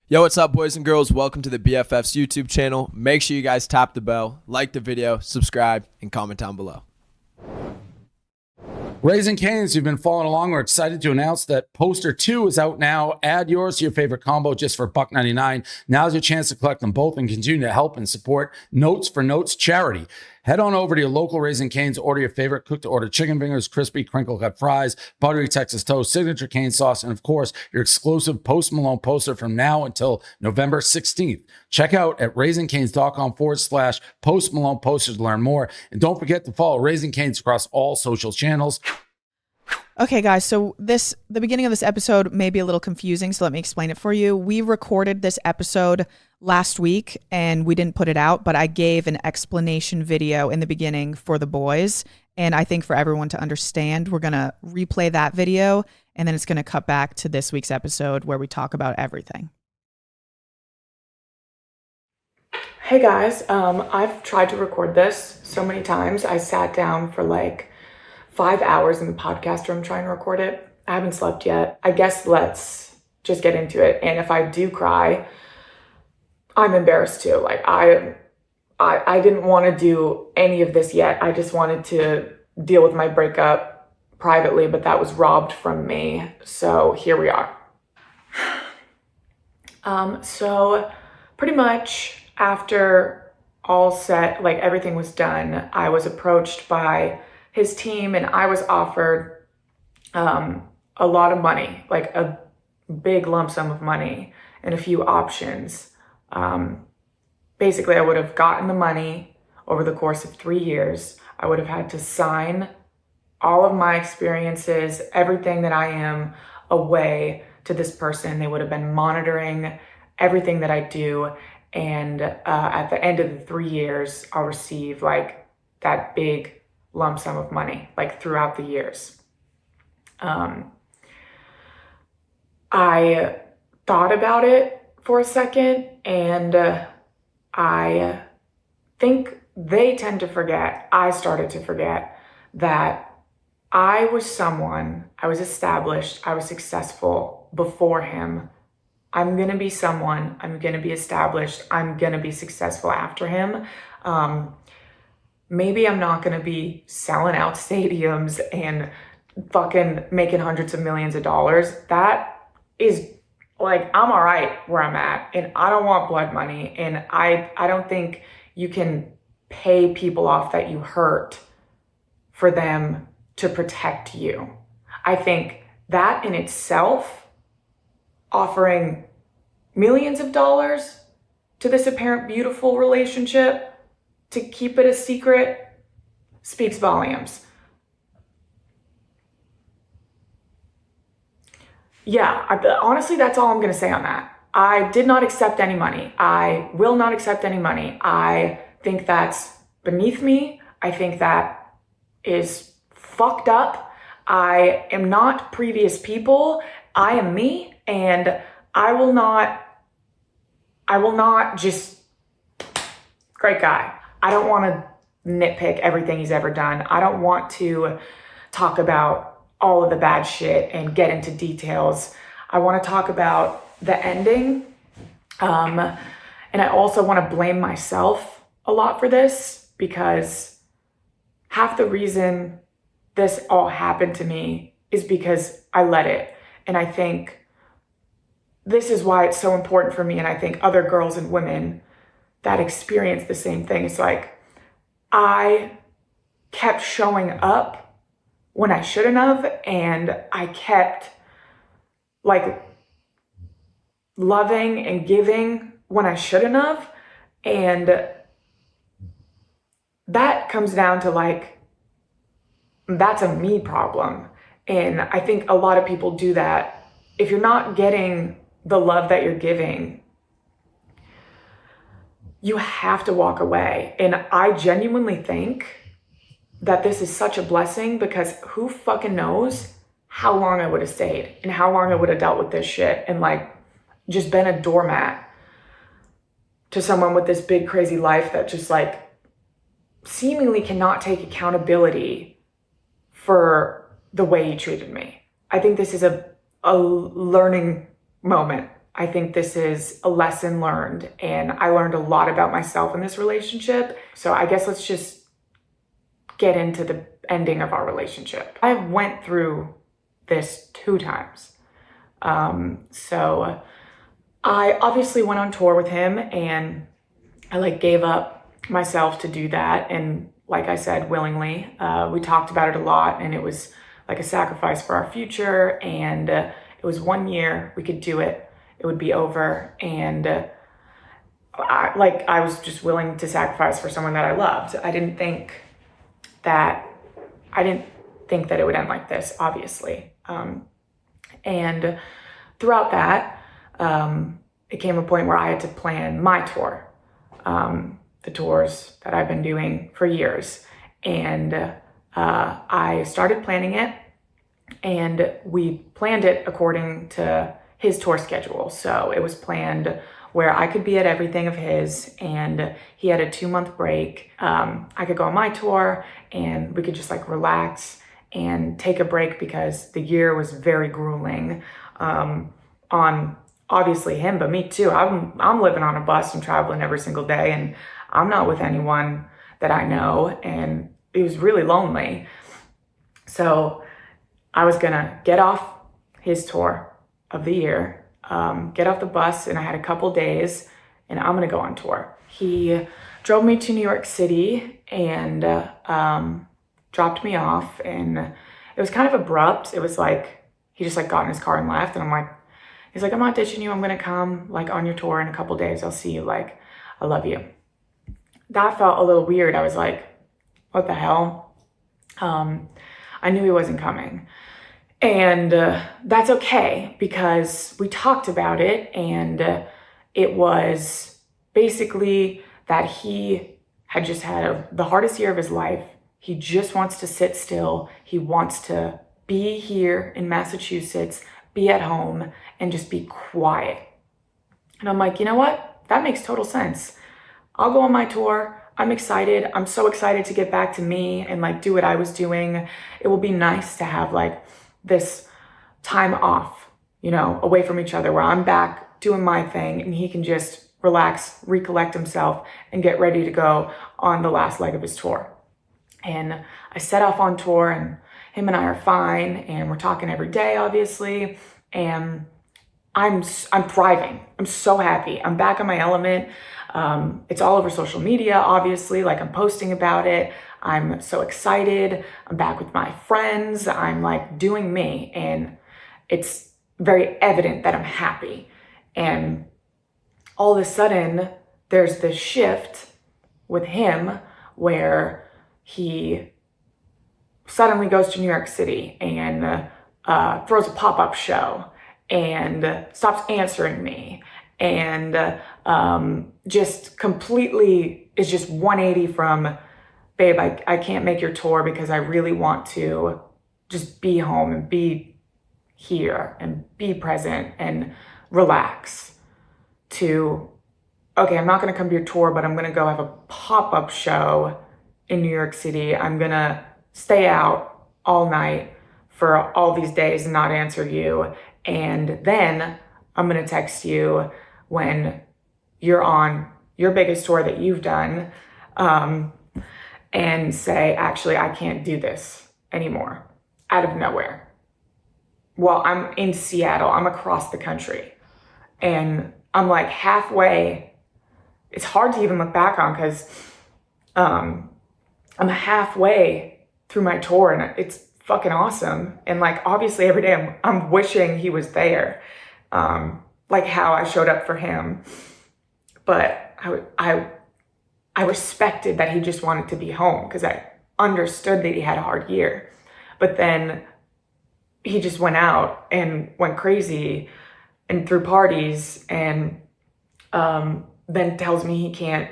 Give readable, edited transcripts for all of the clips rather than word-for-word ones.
Yo, what's up, boys and girls? Welcome to the BFFs YouTube channel. Make sure you guys tap the bell, like the video, subscribe, and comment down below. Raising Cane's, you've been following along. We're excited to announce that Poster 2 is out now. Add yours to your favorite combo just for $1.99. Now's your chance to collect them both and continue to help and support Notes for Notes charity. Head on over to your local Raising Cane's, order your favorite cooked-to-order chicken fingers, crispy crinkle-cut fries, buttery Texas toast, signature cane sauce, and of course, your exclusive Post Malone poster from now until November 16th. Check out at raisingcanes.com/Post Malone posters to learn more. And don't forget to follow Raising Cane's across all social channels. Okay, guys, so the beginning of this episode may be a little confusing, so let me explain it for you. We recorded this episode last week, and we didn't put it out, but I gave an explanation video in the beginning for the boys, and I think for everyone to understand, we're going to replay that video, and then it's going to cut back to this week's episode where we talk about everything. Hey guys, I've tried to record this so many times. I sat down for like 5 hours in the podcast room trying to record it. I haven't slept yet. I guess let's just get into it. And if I do cry, I'm embarrassed too. Like I didn't want to do any of this yet. I just wanted to deal with my breakup privately, but that was robbed from me. So here we are. So pretty much after all set, like everything was done, I was approached by his team and I was offered a lot of money, like a big lump sum of money and a few options. Basically, I would have gotten the money over the course of 3 years. I would have had to sign all of my experiences, everything that I am, away to this person. They would have been monitoring everything that I do. And at the end of the 3 years, I'll receive like that big lump sum of money, like throughout the years. I thought about it for a second, and I think they tend to forget, I started to forget, that I was established, I was successful before him. I'm gonna be someone, I'm gonna be established, I'm gonna be successful after him. Maybe I'm not gonna be selling out stadiums and fucking making hundreds of millions of dollars. That is like, I'm all right where I'm at, and I don't want blood money. And I don't think you can pay people off that you hurt for them to protect you. I think that in itself, offering millions of dollars to this apparent beautiful relationship to keep it a secret, speaks volumes. Yeah, honestly, that's all I'm gonna say on that. I did not accept any money. I will not accept any money. I think that's beneath me. I think that is fucked up. I am not previous people. I am me, and I will not just, great guy. I don't want to nitpick everything he's ever done. I don't want to talk about all of the bad shit and get into details. I want to talk about the ending. And I also want to blame myself a lot for this, because half the reason this all happened to me is because I let it. And I think this is why it's so important for me, and I think other girls and women that experience the same thing. It's like, I kept showing up when I shouldn't have, and I kept like loving and giving when I shouldn't have. And that comes down to like, that's a me problem. And I think a lot of people do that. If you're not getting the love that you're giving, you have to walk away. And I genuinely think that this is such a blessing, because who fucking knows how long I would have stayed and how long I would have dealt with this shit and like just been a doormat to someone with this big crazy life that just like seemingly cannot take accountability for the way he treated me. I think this is a learning moment I think this is a lesson learned, and I learned a lot about myself in this relationship. So I guess let's just get into the ending of our relationship. I went through this 2 times. So I obviously went on tour with him, and I gave up myself to do that. And like I said, willingly, we talked about it a lot, and it was like a sacrifice for our future. And it was 1 year, we could do it. It would be over. And I was just willing to sacrifice for someone that I loved. I didn't think that it would end like this, obviously. And throughout that, it came a point where I had to plan my tour, the tours that I've been doing for years. And I started planning it, and we planned it according to his tour schedule. So it was planned where I could be at everything of his, and he had a 2-month break. I could go on my tour, and we could just relax and take a break, because the year was very grueling on obviously him, but me too. I'm living on a bus and traveling every single day, and I'm not with anyone that I know, and it was really lonely. So I was gonna get off his tour of the year, get off the bus, and I had a couple days, and I'm gonna go on tour. He drove me to New York City and dropped me off, and it was kind of abrupt. It was he just got in his car and left, and he's like, I'm not ditching you. I'm gonna come on your tour in a couple days. I'll see you. I love you. That felt a little weird. I was like, what the hell? I knew he wasn't coming. And that's okay, because we talked about it, and it was basically that he had just had the hardest year of his life. He just wants to sit still. He wants to be here in Massachusetts, be at home, and just be quiet. And I'm like, you know what? That makes total sense. I'll go on my tour. I'm excited. I'm so excited to get back to me and do what I was doing. It will be nice to have this time off, away from each other, where I'm back doing my thing and he can just relax, recollect himself, and get ready to go on the last leg of his tour. And I set off on tour, and him and I are fine, and we're talking every day, obviously, and I'm thriving. I'm so happy. I'm back in my element. It's all over social media, obviously, I'm posting about it. I'm so excited. I'm back with my friends. I'm doing me, and it's very evident that I'm happy. And all of a sudden, there's this shift with him where he suddenly goes to New York City and throws a pop-up show and stops answering me, and just completely is just 180 from, babe, I can't make your tour because I really want to just be home and be here and be present and relax, to, okay, I'm not going to come to your tour, but I'm going to go have a pop-up show in New York City. I'm going to stay out all night for all these days and not answer you. And then I'm going to text you when you're on your biggest tour that you've done, and say, actually, I can't do this anymore, out of nowhere. Well, I'm in Seattle. I'm across the country. And I'm halfway. It's hard to even look back on, because I'm halfway through my tour, and it's fucking awesome. And obviously every day I'm wishing he was there, how I showed up for him. But I respected that he just wanted to be home, because I understood that he had a hard year. But then he just went out and went crazy and threw parties, and then tells me he can't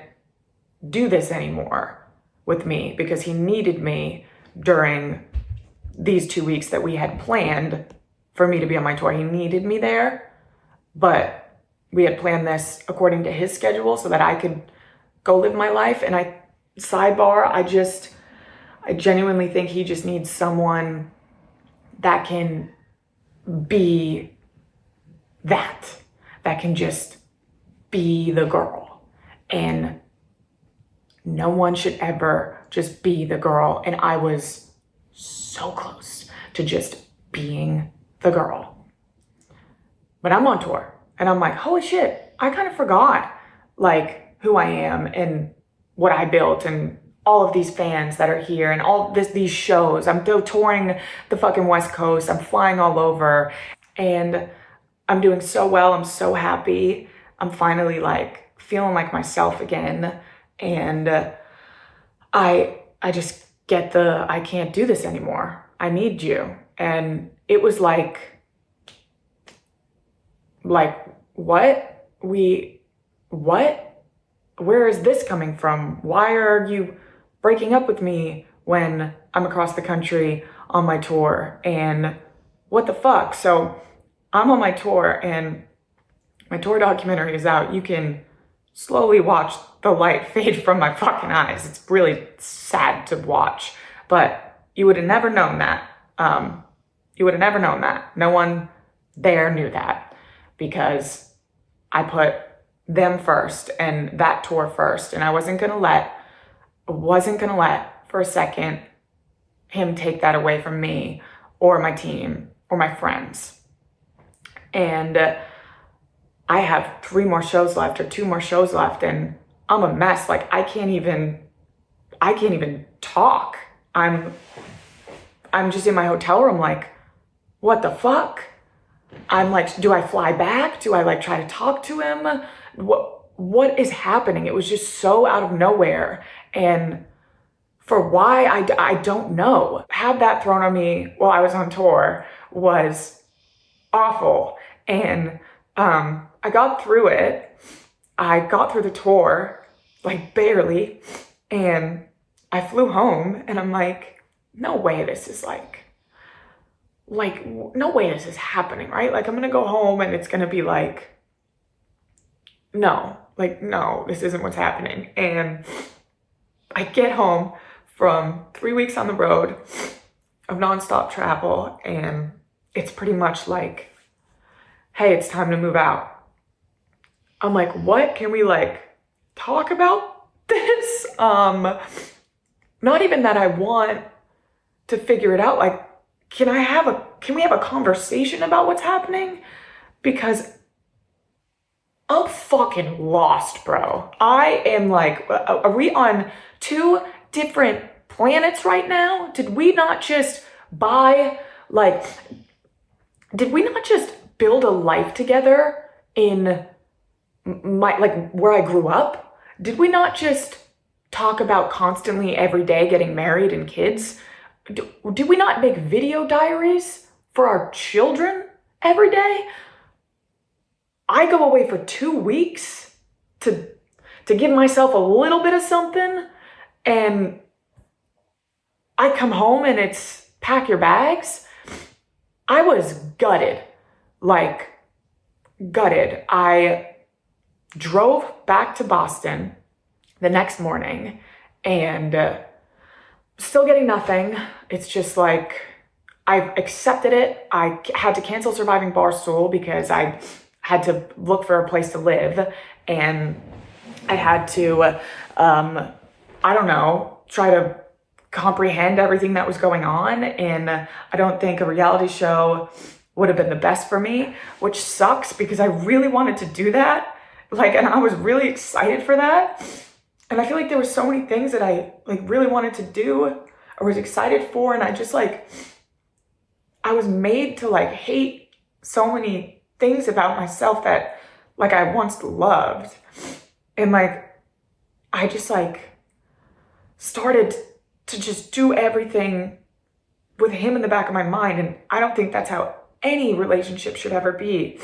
do this anymore with me because he needed me during these 2 weeks that we had planned for me to be on my tour. He needed me there, but we had planned this according to his schedule so that I could go live my life. And I genuinely think he just needs someone that can be that that can just be the girl. And no one should ever just be the girl. And I was so close to just being the girl. But I'm on tour and I'm like, holy shit, I kind of forgot like who I am and what I built and all of these fans that are here and all these shows. I'm touring the fucking West Coast. I'm flying all over and I'm doing so well. I'm so happy. I'm finally like feeling like myself again. And I just get I can't do this anymore. I need you. And it was like, what? Where is this coming from? Why are you breaking up with me when I'm across the country on my tour? And what the fuck? So I'm on my tour and my tour documentary is out. You can slowly watch the light fade from my fucking eyes. It's really sad to watch, but you would have never known that. You would have never known that. No one there knew that because I put them first and that tour first. And I wasn't gonna let for a second him take that away from me or my team or my friends. And I have 3 more shows left or 2 more shows left and I'm a mess. Like I can't even talk. I'm just in my hotel room like, what the fuck? I'm like, do I fly back? Do I like try to talk to him? What is happening? It was just so out of nowhere. And for why, I don't know. Had that thrown on me while I was on tour was awful. And I got through it. I got through the tour, like barely. And I flew home and I'm like, no way this is no way this is happening, right? Like I'm gonna go home and it's gonna be like, no, this isn't what's happening. And I get home from 3 weeks on the road of nonstop travel and it's pretty much like, hey, it's time to move out. I'm like, what? Can we like talk about this? Not even that I want to figure it out. Like, can we have a conversation about what's happening? Because I'm fucking lost, bro. I am like, are we on 2 different planets right now? Did we not just build a life together in where I grew up? Did we not just talk about constantly every day getting married and kids? Did we not make video diaries for our children every day? I go away for 2 weeks to give myself a little bit of something, and I come home and it's pack your bags. I was gutted, like gutted. I drove back to Boston the next morning and still getting nothing. It's just like, I've accepted it. I had to cancel Surviving Barstool because I had to look for a place to live, and I had to, try to comprehend everything that was going on. And I don't think a reality show would have been the best for me, which sucks because I really wanted to do that. And I was really excited for that. And I feel like there were so many things that I really wanted to do or was excited for. And I just I was made to hate so many things about myself that I once loved. And I just started to just do everything with him in the back of my mind. And I don't think that's how any relationship should ever be.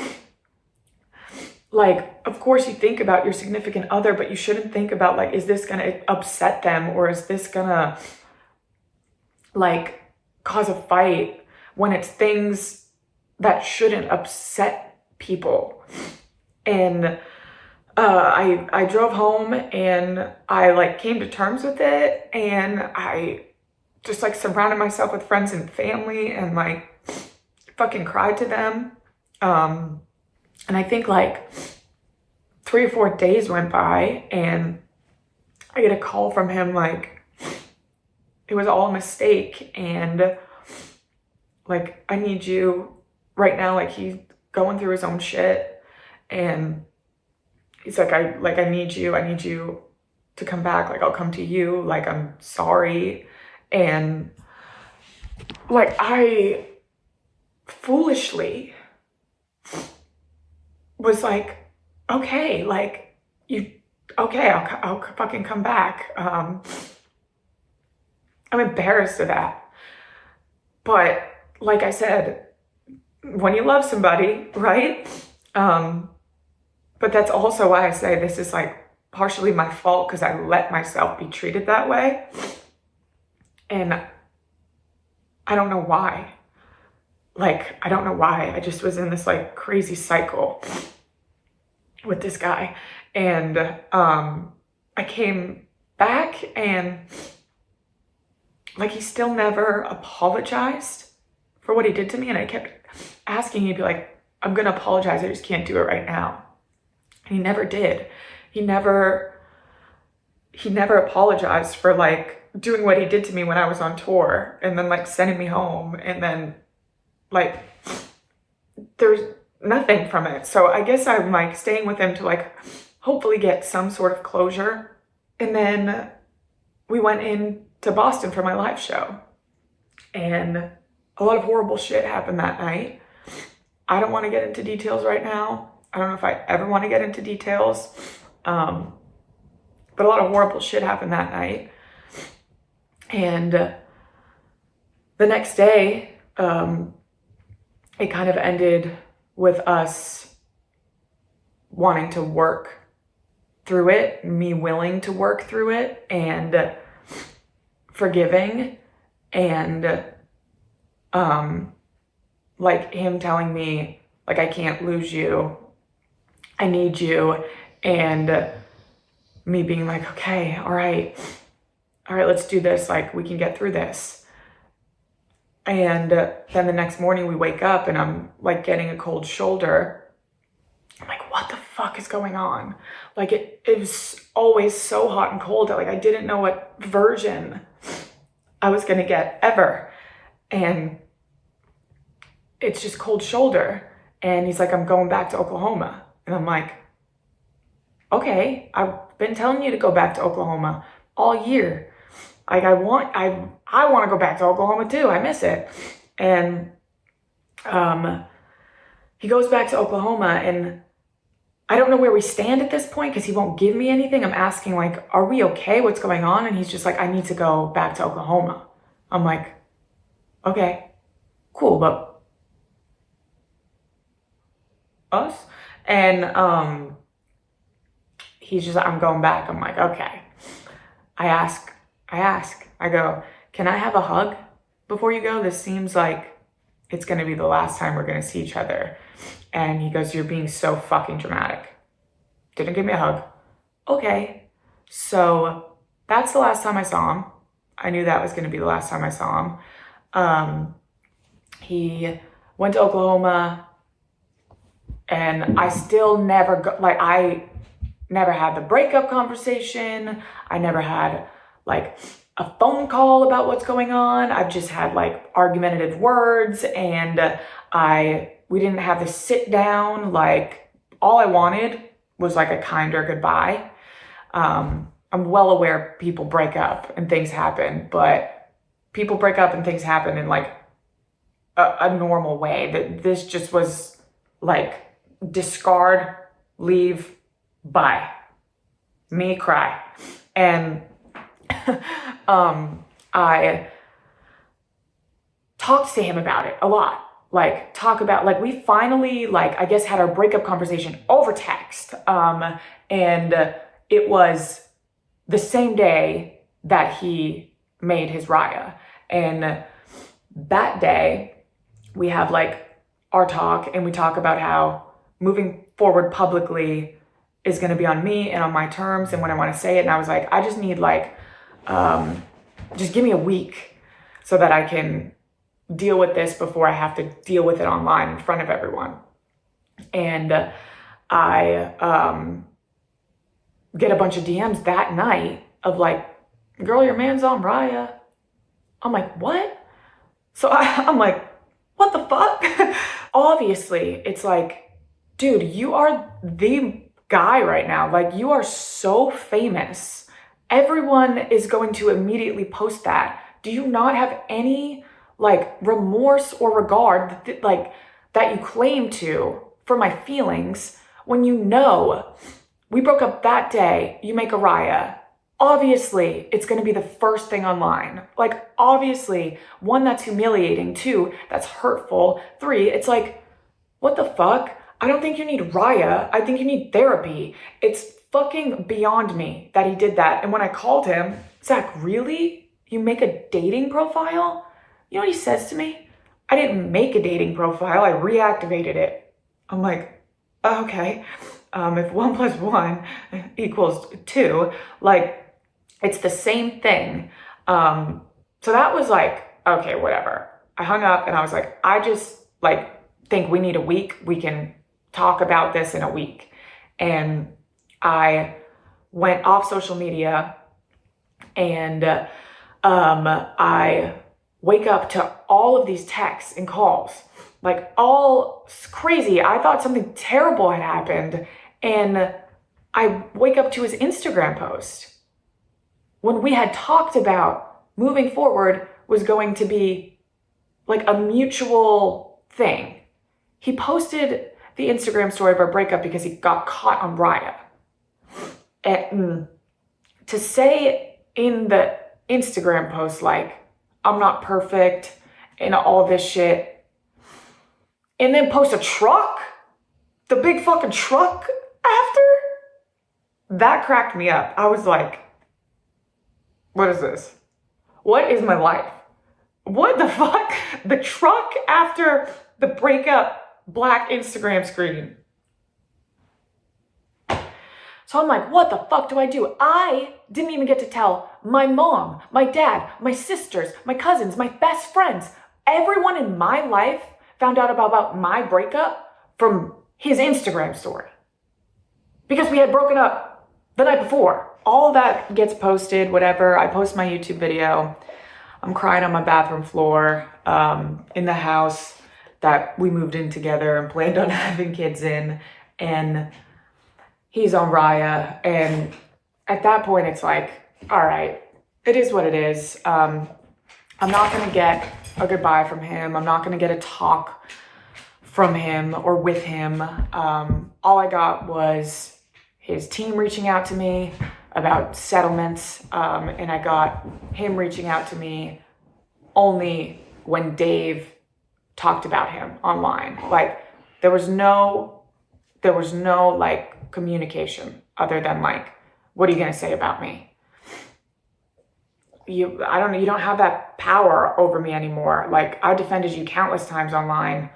Of course you think about your significant other, but you shouldn't think about is this gonna upset them, or is this gonna cause a fight, when it's things that shouldn't upset people. And I drove home and I came to terms with it, and I just surrounded myself with friends and family and fucking cried to them. And I think like 3 or 4 days went by and I get a call from him like it was all a mistake and like I need you right now. Like he's going through his own shit and he's like, I need you to come back. Like I'll come to you. Like I'm sorry. And like I foolishly was like, okay, like I'll fucking come back. I'm embarrassed of that. But like I said, when you love somebody, right? But that's also why I say this is like partially my fault because I let myself be treated that way. And I don't know why. Like, I don't know why. I just was in this like crazy cycle with this guy. And I came back and like he still never apologized for what he did to me. And I kept asking, he'd be like, I'm going to apologize. I just can't do it right now. And he never did. He never apologized for like doing what he did to me when I was on tour and then like sending me home. And then like there's nothing from it. So I guess I'm like staying with him to like hopefully get some sort of closure. And then we went in to Boston for my live show and a lot of horrible shit happened that night. I don't want to get into details right now. I don't know if I ever want to get into details. But a lot of horrible shit happened that night. And the next day, it kind of ended with us wanting to work through it, me willing to work through it and forgiving and like him telling me like I can't lose you, I need you, and me being like, okay, all right, let's do this, like we can get through this. And then the next morning we wake up and I'm like getting a cold shoulder. I'm like, what the fuck is going on? Like it was always so hot and cold that like I didn't know what version I was gonna get ever. And it's just cold shoulder. And he's like, I'm going back to Oklahoma. And I'm like, okay, I've been telling you to go back to Oklahoma all year. Like I want to go back to Oklahoma too. I miss it. And he goes back to Oklahoma and I don't know where we stand at this point because he won't give me anything. I'm asking like, are we okay? What's going on? And he's just like, I need to go back to Oklahoma. I'm like, okay, cool, but us? And he's just like, I'm going back. I'm like, okay. I ask, I go, can I have a hug before you go? This seems like it's going to be the last time we're going to see each other. And he goes, you're being so fucking dramatic. Didn't give me a hug. Okay. So that's the last time I saw him. I knew that was going to be the last time I saw him. He went to Oklahoma and I still never I never had the breakup conversation. I never had like a phone call about what's going on. I've just had like argumentative words and we didn't have the sit down. Like all I wanted was like a kinder goodbye. I'm well aware people break up and things happen, but people break up and things happen in like a normal way. That this just was like discard, leave, bye. Me cry. And I talked to him about it a lot. Like talk about like we finally like I guess had our breakup conversation over text. And it was the same day that he made his Raya. And that day we have like our talk and we talk about how moving forward publicly is going to be on me and on my terms and when I want to say it. And I was like, I just need like, just give me a week so that I can deal with this before I have to deal with it online in front of everyone. And I get a bunch of DMs that night of like, girl, your man's on Raya. I'm like, what? So I'm like, what the fuck? Obviously, it's like, dude, you are the guy right now. Like, you are so famous. Everyone is going to immediately post that. Do you not have any like remorse or regard that you claim to for my feelings when you know we broke up that day, you make a Raya? Obviously, it's going to be the first thing online. Like, obviously, one, that's humiliating. Two, that's hurtful. Three, it's like, what the fuck? I don't think you need Raya. I think you need therapy. It's fucking beyond me that he did that. And when I called him, Zach, really? You make a dating profile? You know what he says to me? I didn't make a dating profile. I reactivated it. I'm like, okay. If 1 + 1 equals 2, like, it's the same thing. So that was like, okay, whatever. I hung up and I was like, I just like think we need a week. We can talk about this in a week. And I went off social media and I wake up to all of these texts and calls, like all crazy. I thought something terrible had happened. And I wake up to his Instagram post when we had talked about moving forward was going to be like a mutual thing. He posted the Instagram story of our breakup because he got caught on Raya. And to say in the Instagram post, like, I'm not perfect and all this shit, and then post a truck, the big fucking truck after, that cracked me up. I was like, what is this? What is my life? What the fuck? The truck after the breakup black Instagram screen. So I'm like, what the fuck do I do? I didn't even get to tell my mom, my dad, my sisters, my cousins, my best friends. Everyone in my life found out about my breakup from his Instagram story. Because we had broken up the night before. All that gets posted, whatever. I post my YouTube video. I'm crying on my bathroom floor in the house that we moved in together and planned on having kids in. And he's on Raya. And at that point, it's like, all right, it is what it is. I'm not going to get a goodbye from him. I'm not going to get a talk from him or with him. All I got was his team reaching out to me about settlements, and I got him reaching out to me only when Dave talked about him online. Like, there was no like communication other than like, what are you gonna say about me? You don't have that power over me anymore. Like, I defended you countless times online.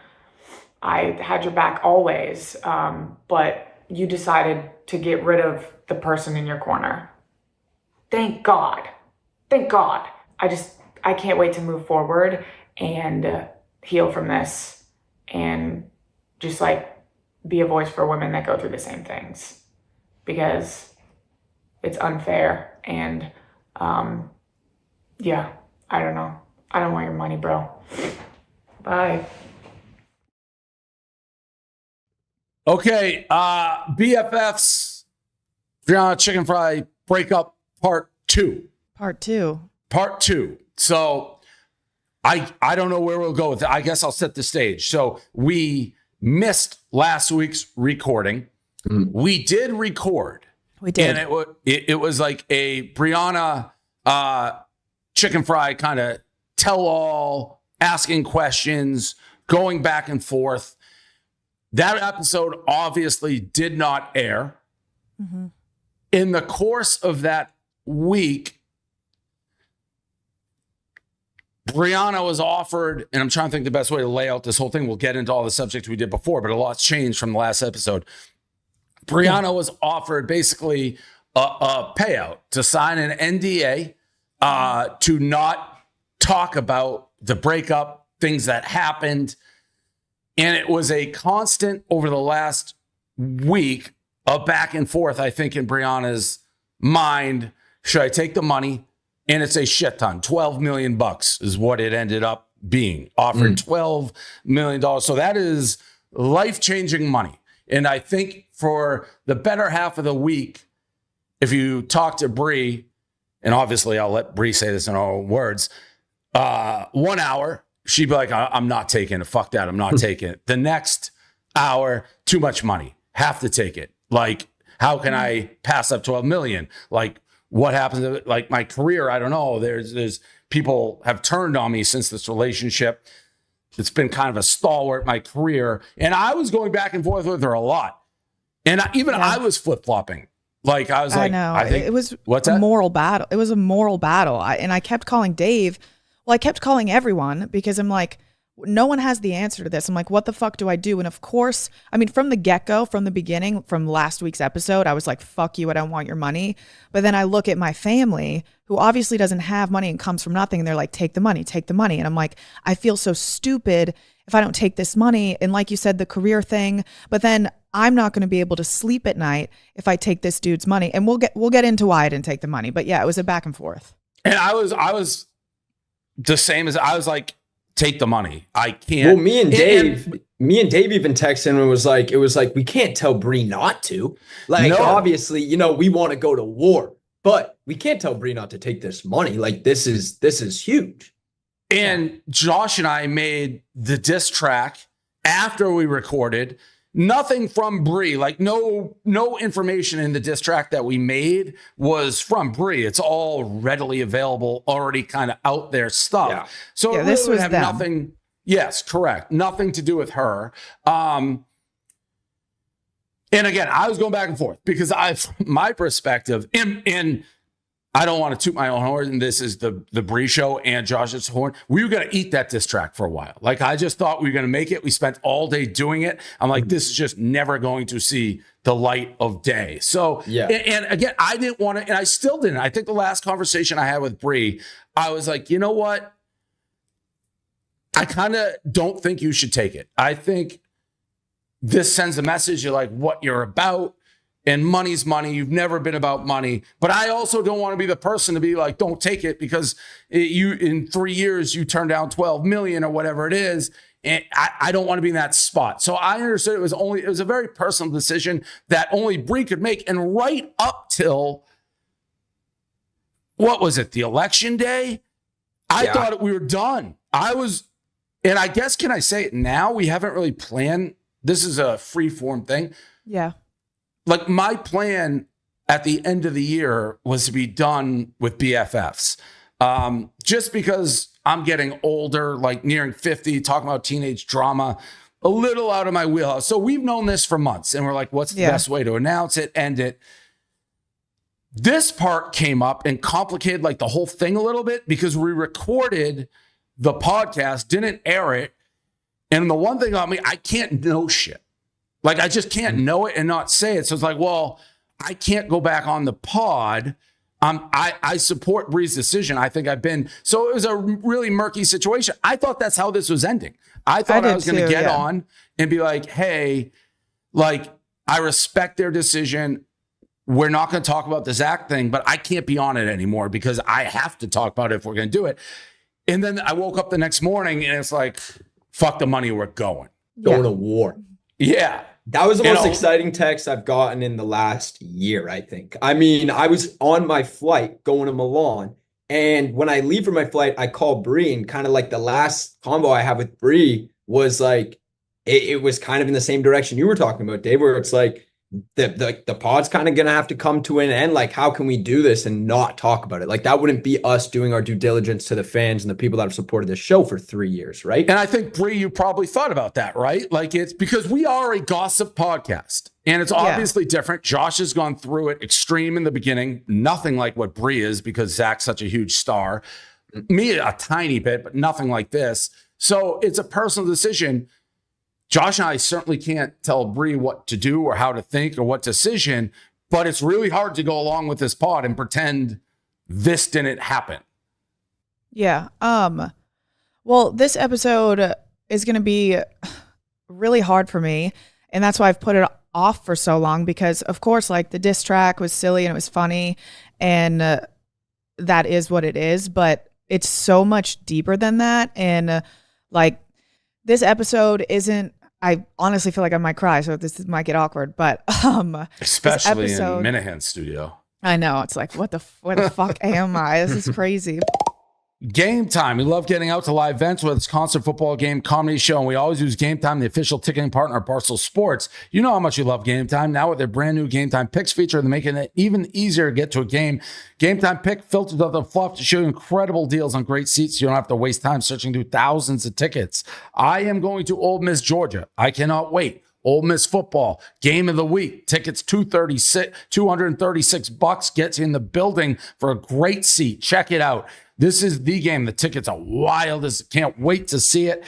I had your back always, but you decided to get rid of the person in your corner. Thank God. Thank God. I can't wait to move forward and heal from this and just like be a voice for women that go through the same things, because it's unfair. And yeah, I don't know. I don't want your money, bro. Bye. Okay, BFFs, Brianna Chickenfry, Breakup Part 2. Part 2. Part 2. So I don't know where we'll go with it. I guess I'll set the stage. So we missed last week's recording. We did record. We did. And it was like a Brianna Chickenfry kind of tell-all, asking questions, going back and forth. That episode obviously did not air. Mm-hmm. In the course of that week, Brianna was offered, and I'm trying to think the best way to lay out this whole thing. We'll get into all the subjects we did before, but a lot's changed from the last episode. Brianna was offered basically a payout to sign an NDA to not talk about the breakup, things that happened. And it was a constant over the last week of back and forth, I think, in Brianna's mind. Should I take the money? And it's a shit ton. $12 million is what it ended up being. Offered $12 million. So that is life-changing money. And I think for the better half of the week, if you talk to Bree, and obviously I'll let Bree say this in her own words, 1 hour, she'd be like, I'm not taking it. Fuck that. I'm not taking it. The next hour, too much money. Have to take it. Like, how can I pass up 12 million? Like, what happens to, like, my career? I don't know. There's people have turned on me since this relationship. It's been kind of a stalwart in my career. And I was going back and forth with her a lot. And I was flip-flopping. Like, I was like, I know. I think, it was what's a that? moral battle. It was a moral battle. And I kept calling Dave. Well, I kept calling everyone because I'm like, no one has the answer to this. I'm like, what the fuck do I do? And of course, I mean, from the get-go, from the beginning, from last week's episode, I was like, fuck you, I don't want your money. But then I look at my family, who obviously doesn't have money and comes from nothing, and they're like, take the money, take the money. And I'm like, I feel so stupid if I don't take this money. And like you said, the career thing, but then I'm not going to be able to sleep at night if I take this dude's money. And we'll get into why I didn't take the money. But yeah, it was a back and forth. And I was the same as, I was like, take the money. I can't. Well, me and Dave even texted him and it was like, we can't tell Bree not to. Like, No. obviously, we want to go to war, but we can't tell Bree not to take this money. Like, this is huge. And Josh and I made the diss track after we recorded. Nothing from Bree, like no information in the diss track that we made was from Bree. It's all readily available, already kind of out there stuff. Yeah. So it this really would was have them. nothing. Yes, correct. Nothing to do with her. And again, I was going back and forth because my perspective, and I don't want to toot my own horn, and this is the Bree show and Josh's horn. We were going to eat that diss track for a while. Like, I just thought we were going to make it. We spent all day doing it. I'm like, this is just never going to see the light of day. So, Yeah. And again, I didn't want to, and I still didn't. I think the last conversation I had with Bree, I was like, you know what? I kind of don't think you should take it. I think this sends a message. You're like, what you're about. And money's money. You've never been about money. But I also don't want to be the person to be like, don't take it because in 3 years you turn down 12 million or whatever it is. And I don't want to be in that spot. So I understood it was a very personal decision that only Bree could make. And right up till, what was it, the election day? I thought we were done. And I guess, can I say it now? We haven't really planned. This is a free form thing. Yeah. Like, my plan at the end of the year was to be done with BFFs. Just because I'm getting older, like nearing 50, talking about teenage drama, a little out of my wheelhouse. So we've known this for months, and we're like, what's the best way to announce it, end it? This part came up and complicated like the whole thing a little bit because we recorded the podcast, didn't air it. And the one thing about me, I can't know shit. Like, I just can't know it and not say it. So it's like, well, I can't go back on the pod. I support Bree's decision. I think so it was a really murky situation. I thought that's how this was ending. I thought I was going to get on and be like, hey, like, I respect their decision. We're not going to talk about the Zach thing, but I can't be on it anymore because I have to talk about it if we're going to do it. And then I woke up the next morning and it's like, fuck the money, we're going. Going to war. Yeah. That was the most exciting text I've gotten in the last year, I think. I mean, I was on my flight going to Milan, and when I leave for my flight, I call Bree, and kind of like the last convo I have with Bree was like, it was kind of in the same direction you were talking about, Dave, where it's like, the pod's kind of going to have to come to an end. Like, how can we do this and not talk about it? Like, that wouldn't be us doing our due diligence to the fans and the people that have supported this show for 3 years, right? And I think, Bree, you probably thought about that, right? Like, it's because we are a gossip podcast and it's obviously different. Josh has gone through it extreme in the beginning, nothing like what Bree is because Zach's such a huge star. Me, a tiny bit, but nothing like this. So it's a personal decision. Josh and I certainly can't tell Bree what to do or how to think or what decision, but it's really hard to go along with this pod and pretend this didn't happen. Yeah. Well, this episode is going to be, really hard for me. And that's why I've put it off for so long, because of course, like, the diss track was silly and it was funny, and that is what it is, but it's so much deeper than that. And like, this episode isn't, I honestly feel like I might cry, so this might get awkward, but especially this episode, in Minahan's studio. I know, it's like, where the fuck am I? This is crazy. Game Time. We love getting out to live events, whether it's concert, football game, comedy show, and we always use Game Time, the official ticketing partner of Barstool Sports. You know how much you love Game Time. Now with their brand new Game Time Picks feature, they're making it even easier to get to a game. Game Time Pick filters out the fluff to show you incredible deals on great seats. You don't have to waste time searching through thousands of tickets. I am going to Ole Miss, Georgia. I cannot wait. Ole Miss football, game of the week. Tickets $236 gets you in the building for a great seat. Check it out. This is the game. The tickets are wild. Can't wait to see it.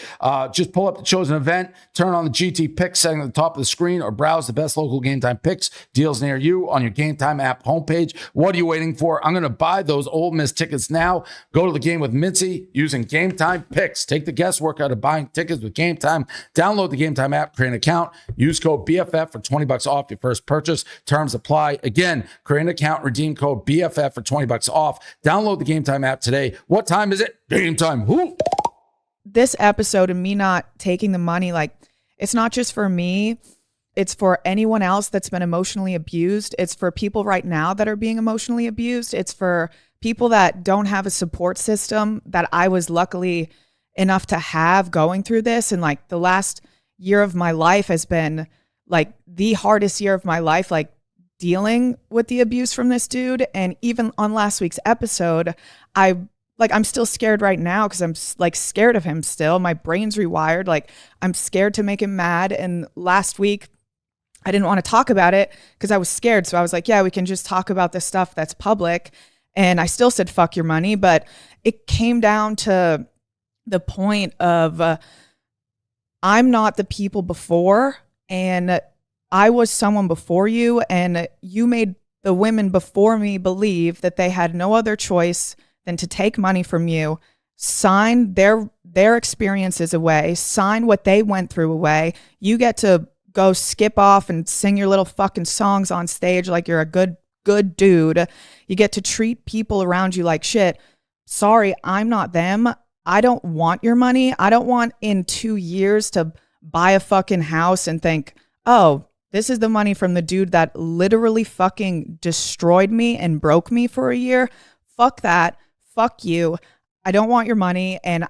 Just pull up the chosen event, turn on the GT Picks setting at the top of the screen, or browse the best local Game Time Picks deals near you on your Game Time app homepage. What are you waiting for? I'm going to buy those Ole Miss tickets now. Go to the game with Mincy using Game Time Picks. Take the guesswork out of buying tickets with Game Time. Download the Game Time app, create an account, use code BFF for $20 off your first purchase. Terms apply. Again, create an account, redeem code BFF for $20 off. Download the Game Time app today. What time is it? Game time. Woo! This episode and me not taking the money, like, it's not just for me. It's for anyone else that's been emotionally abused. It's for people right now that are being emotionally abused. It's for people that don't have a support system that I was luckily enough to have going through this. And like, the last year of my life has been like the hardest year of my life, like, dealing with the abuse from this dude. And even on last week's episode, I'm still scared right now because I'm like scared of him still. My brain's rewired. Like, I'm scared to make him mad. And last week I didn't want to talk about it because I was scared. So I was like, yeah, we can just talk about the stuff that's public. And I still said, fuck your money. But it came down to the point of I'm not the people before, and I was someone before you, and you made the women before me believe that they had no other choice than to take money from you, sign their experiences away, sign what they went through away. You get to go skip off and sing your little fucking songs on stage like you're a good dude. You get to treat people around you like shit. Sorry, I'm not them. I don't want your money. I don't want in 2 years to buy a fucking house and think, oh, this is the money from the dude that literally fucking destroyed me and broke me for a year. Fuck that. Fuck you. I don't want your money. And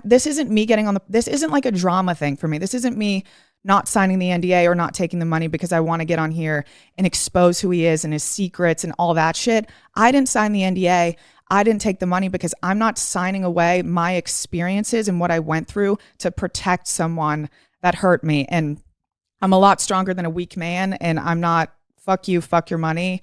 this isn't me getting on this isn't like a drama thing for me. This isn't me not signing the NDA or not taking the money because I want to get on here and expose who he is and his secrets and all that shit. I didn't sign the NDA. I didn't take the money because I'm not signing away my experiences and what I went through to protect someone that hurt me. And I'm a lot stronger than a weak man, and I'm not, fuck you, fuck your money,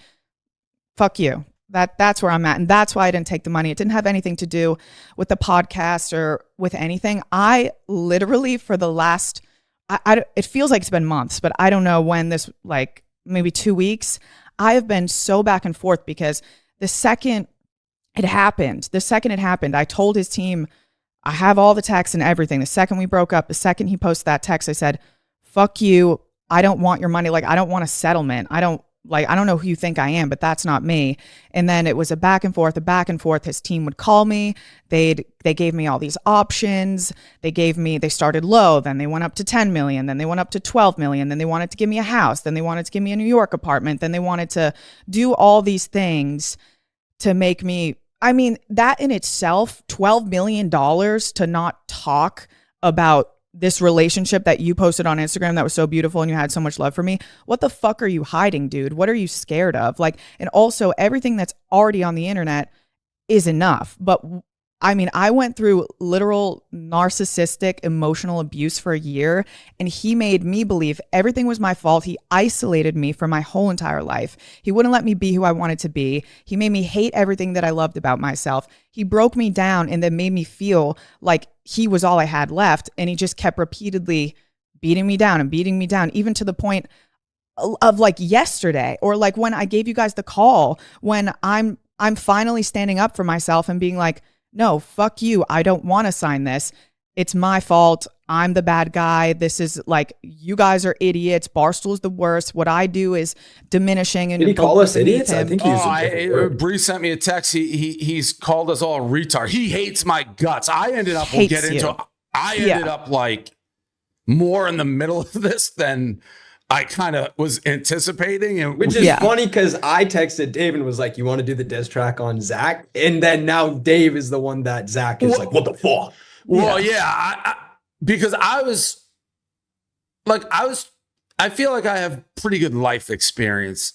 fuck you. That's where I'm at. And that's why I didn't take the money. It didn't have anything to do with the podcast or with anything. I literally, for the last, it feels like it's been months, but I don't know when this, like maybe 2 weeks, I have been so back and forth because the second it happened, I told his team, I have all the texts and everything. The second we broke up, the second he posted that text, I said, fuck you. I don't want your money. Like, I don't want a settlement. I don't know who you think I am, but that's not me. And then it was a back and forth. His team would call me. They gave me all these options. They started low. Then they went up to 10 million. Then they went up to 12 million. Then they wanted to give me a house. Then they wanted to give me a New York apartment. Then they wanted to do all these things to make me, I mean, that in itself, $12 million to not talk about this relationship that you posted on Instagram that was so beautiful and you had so much love for me. What the fuck are you hiding, dude? What are you scared of? Like, and also everything that's already on the internet is enough. But I mean, I went through literal narcissistic emotional abuse for a year, and he made me believe everything was my fault. He isolated me for my whole entire life. He wouldn't let me be who I wanted to be. He made me hate everything that I loved about myself. He broke me down and then made me feel like he was all I had left. And he just kept repeatedly beating me down, even to the point of like yesterday, or like when I gave you guys the call, when I'm finally standing up for myself and being like, no, fuck you. I don't want to sign this. it's my fault. I'm the bad guy. This is like, you guys are idiots. Barstool's the worst. What I do is diminishing. And Did he call us idiots? I think he used a different word. Bree sent me a text. He's called us all retard. He hates my guts. I ended up like more in the middle of this than I kind of was anticipating. Which is funny because I texted Dave and was like, you want to do the diss track on Zach? And then now Dave is the one that Zach is like, what the fuck? Well, because I feel like I have pretty good life experience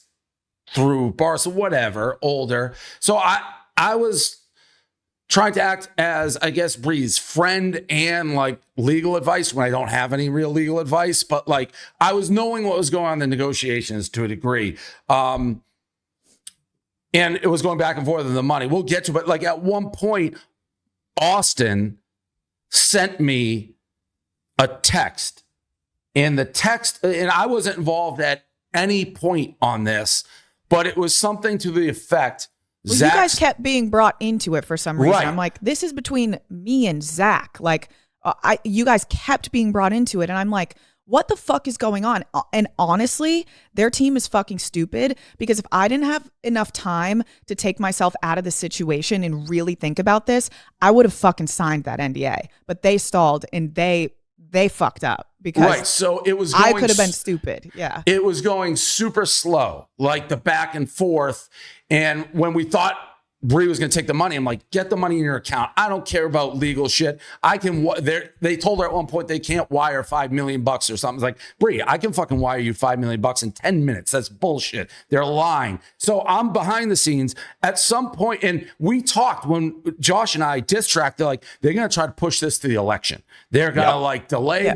through bars, whatever, older. So I was trying to act as, I guess, Bree's friend and like legal advice when I don't have any real legal advice. But like, I was knowing what was going on in the negotiations to a degree. And it was going back and forth on the money. We'll get to it. But like at one point, Austin sent me a text, and I wasn't involved at any point on this, but it was something to the effect. Well, you guys kept being brought into it for some reason. Right. I'm like, this is between me and Zach. Like, you guys kept being brought into it, and I'm like, what the fuck is going on? And honestly, their team is fucking stupid, because if I didn't have enough time to take myself out of the situation and really think about this, I would have fucking signed that NDA. But they stalled, and they fucked up, because so it was I could have been stupid. Yeah. It was going super slow, like the back and forth. And when we thought Bree was going to take the money, I'm like, get the money in your account. I don't care about legal shit. I can. They told her at one point they can't wire $5 million or something. It's like, Bree, I can fucking wire you $5 million in 10 minutes. That's bullshit. They're lying. So I'm behind the scenes at some point, and we talked when Josh and I diss tracked. They're like, they're going to try to push this to the election. They're going to like delay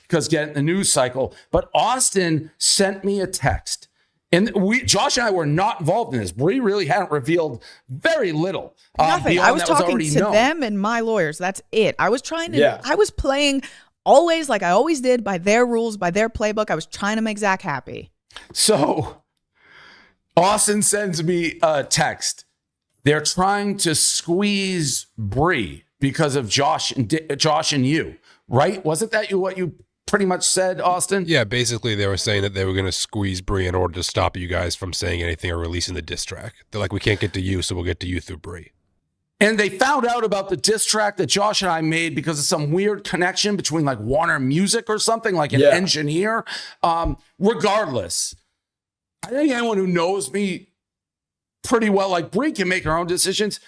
because getting the news cycle. But Austin sent me a text. And Josh and I were not involved in this. Bree really hadn't revealed very little. Nothing. I was talking to them and my lawyers. That's it. I was trying to, I was playing always like I always did, by their rules, by their playbook. I was trying to make Zach happy. So Austin sends me a text. They're trying to squeeze Bree because of Josh and you, right? Wasn't that what you pretty much said, Austin? Yeah, basically they were saying that they were going to squeeze Bree in order to stop you guys from saying anything or releasing the diss track. They're like, we can't get to you, so we'll get to you through Bree. And they found out about the diss track that Josh and I made because of some weird connection between like Warner Music or something, like an engineer. Regardless, I think anyone who knows me pretty well, like Bree can make her own decisions.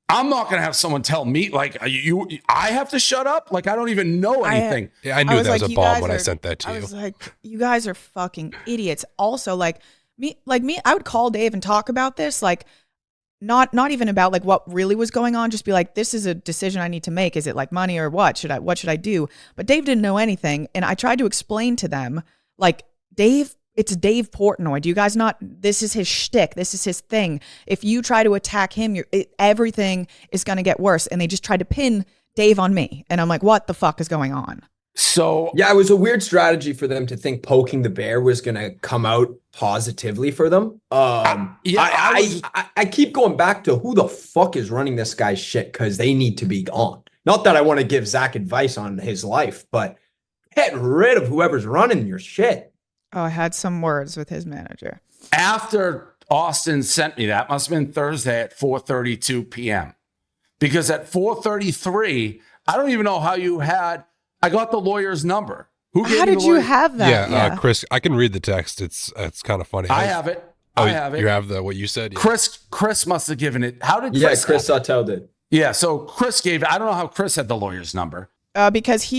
I'm not going to have someone tell me, like, I have to shut up? Like, I don't even know anything. I knew that was a bomb when I sent that to you. I was like, you guys are fucking idiots. Also, like me, I would call Dave and talk about this, like, not even about like what really was going on. Just be like, this is a decision I need to make. Is it like money or what should I do? But Dave didn't know anything. And I tried to explain to them, like, it's Dave Portnoy. Do you guys not? This is his shtick. This is his thing. If you try to attack him, everything is going to get worse. And they just tried to pin Dave on me. And I'm like, what the fuck is going on? So yeah, it was a weird strategy for them to think poking the bear was going to come out positively for them. I keep going back to who the fuck is running this guy's shit, because they need to be gone. Not that I want to give Zach advice on his life, but get rid of whoever's running your shit. Oh, I had some words with his manager. After Austin sent me that, must have been Thursday at 4:32 p.m. Because at 4:33, I don't even know how I got the lawyer's number. How did you have that? Yeah, Chris, I can read the text. It's kind of funny. I have it. I have it. You have what you said? Yeah. Chris must have given it. How did Chris? Yeah, Chris Sawtell did. Yeah, so Chris gave it. I don't know how Chris had the lawyer's number. Because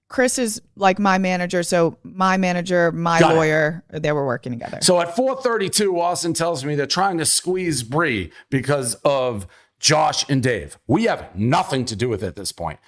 Chris is like my manager, so my manager, my lawyer, they were working together. So at 4:32, Austin tells me they're trying to squeeze Bree because of Josh and Dave. We have nothing to do with it at this point.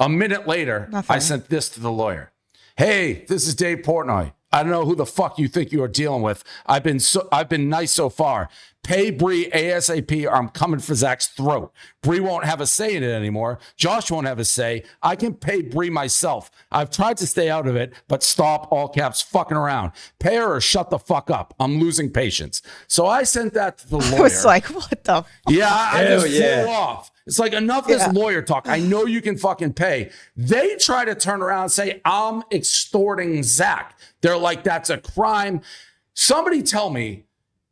A minute later, I sent this to the lawyer. Hey, this is Dave Portnoy. I don't know who the fuck you think you are dealing with. I've been nice so far. Pay Bree ASAP or I'm coming for Zach's throat. Bree won't have a say in it anymore. Josh won't have a say. I can pay Bree myself. I've tried to stay out of it, but stop, all caps, fucking around. Pay her or shut the fuck up. I'm losing patience. So I sent that to the lawyer. I was like, what the fuck? Yeah, I just flew off. It's like, enough of this Yeah. lawyer talk. I know you can fucking pay. They try to turn around and say, I'm extorting Zach. They're like, that's a crime. Somebody tell me.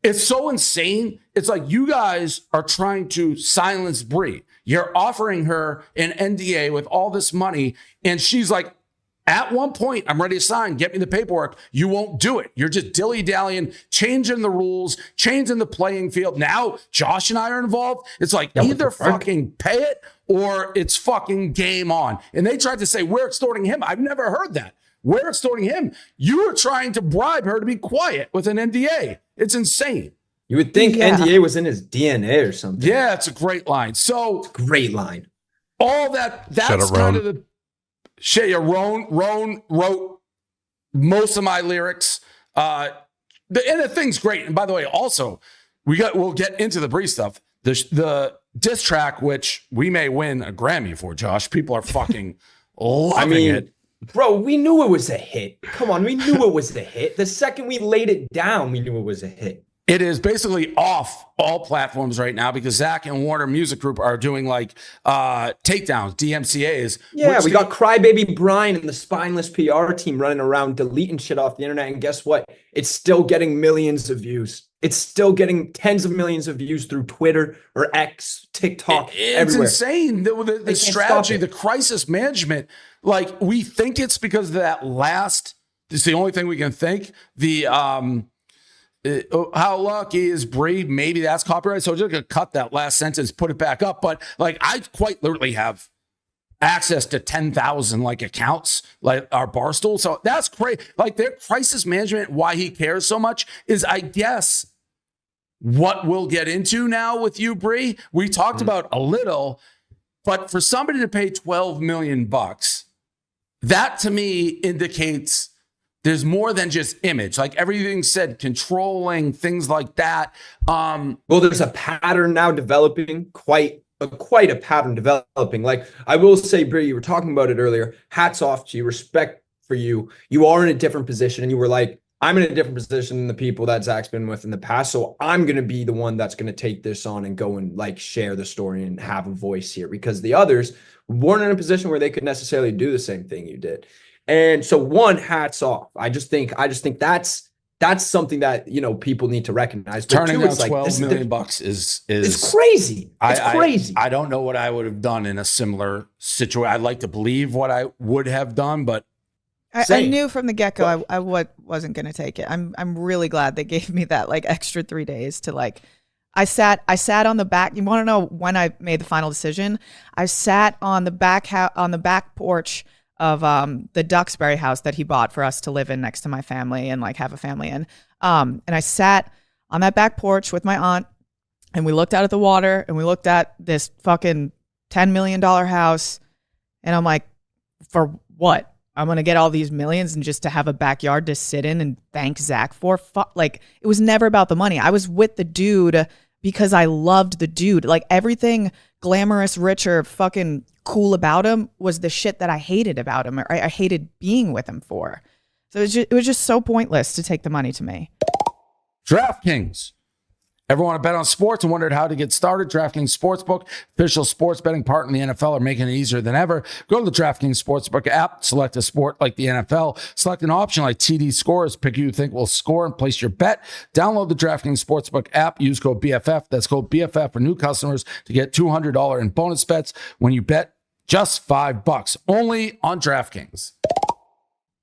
It's so insane. It's like you guys are trying to silence Bree. You're offering her an NDA with all this money. And she's like, at one point, I'm ready to sign. Get me the paperwork. You won't do it. You're just dilly-dallying, changing the rules, changing the playing field. Now, Josh and I are involved. It's like either fucking pay it or it's fucking game on. And they tried to say, we're extorting him. I've never heard that. We're extorting him. You were trying to bribe her to be quiet with an NDA. It's insane. You would think NDA was in his DNA or something. Yeah, it's a great line. So Great line. all that's kind of the shit. Yeah, Roan wrote most of my lyrics. And the thing's great. And by the way, also, we'll get into the Bree stuff. The diss track, which we may win a Grammy for, Josh. People are fucking loving it. Bro, we knew it was a hit. Come on, we knew it was a hit. The second we laid it down, we knew it was a hit. It is basically off all platforms right now because Zach and Warner Music Group are doing like takedowns, DMCAs. Yeah, we got Crybaby Brian and the spineless PR team running around deleting shit off the internet. And guess what? It's still getting millions of views. It's still getting tens of millions of views through Twitter or X, TikTok, it's everywhere. insane. The strategy, the crisis management. Like, we think it's because of that last, it's the only thing we can think. The how lucky is Bree? Maybe that's copyright. So I'm just gonna cut that last sentence, put it back up. But like, I quite literally have access to 10,000 like accounts, like our Barstool. So that's great. Like, their crisis management, why he cares so much is, I guess, what we'll get into now with you, Bree. We talked about a little, but for somebody to pay $12 million, that to me indicates there's more than just image. Like everything said, controlling, things like that. Well, there's a pattern now developing, quite a pattern developing. Like, I will say, Bree, you were talking about it earlier. Hats off to you, respect for you. You are in a different position, and you were like, I'm in a different position than the people that Zach's been with in the past. So I'm going to be the one that's going to take this on and go and like share the story and have a voice here, because the others weren't in a position where they could necessarily do the same thing you did. And so, one, hats off. I just think that's something that, you know, people need to recognize. But Turning two, down $12 million is it's crazy. It's crazy. I don't know what I would have done in a similar situation. I'd like to believe what I would have done, but I knew from the get-go I wasn't going to take it. I'm really glad they gave me that like extra 3 days to like. I sat on the back. You want to know when I made the final decision? I sat on the back porch of the Duxbury house that he bought for us to live in next to my family and like have a family in. And I sat on that back porch with my aunt, and we looked out at the water, and we looked at this fucking $10 million house, and I'm like, for what? I'm going to get all these millions and just to have a backyard to sit in and thank Zach for? Like, it was never about the money. I was with the dude because I loved the dude. Like, everything glamorous, rich, or fucking cool about him was the shit that I hated about him, or I hated being with him for. So it was just so pointless to take the money to me. DraftKings. Ever want to bet on sports and wondered how to get started? DraftKings Sportsbook, official sports betting partner in the NFL, are making it easier than ever. Go to the DraftKings Sportsbook app, select a sport like the NFL, select an option like TD scores, pick who you think will score, and place your bet. Download the DraftKings Sportsbook app, use code BFF. That's code BFF for new customers to get $200 in bonus bets when you bet just $5. Only on DraftKings.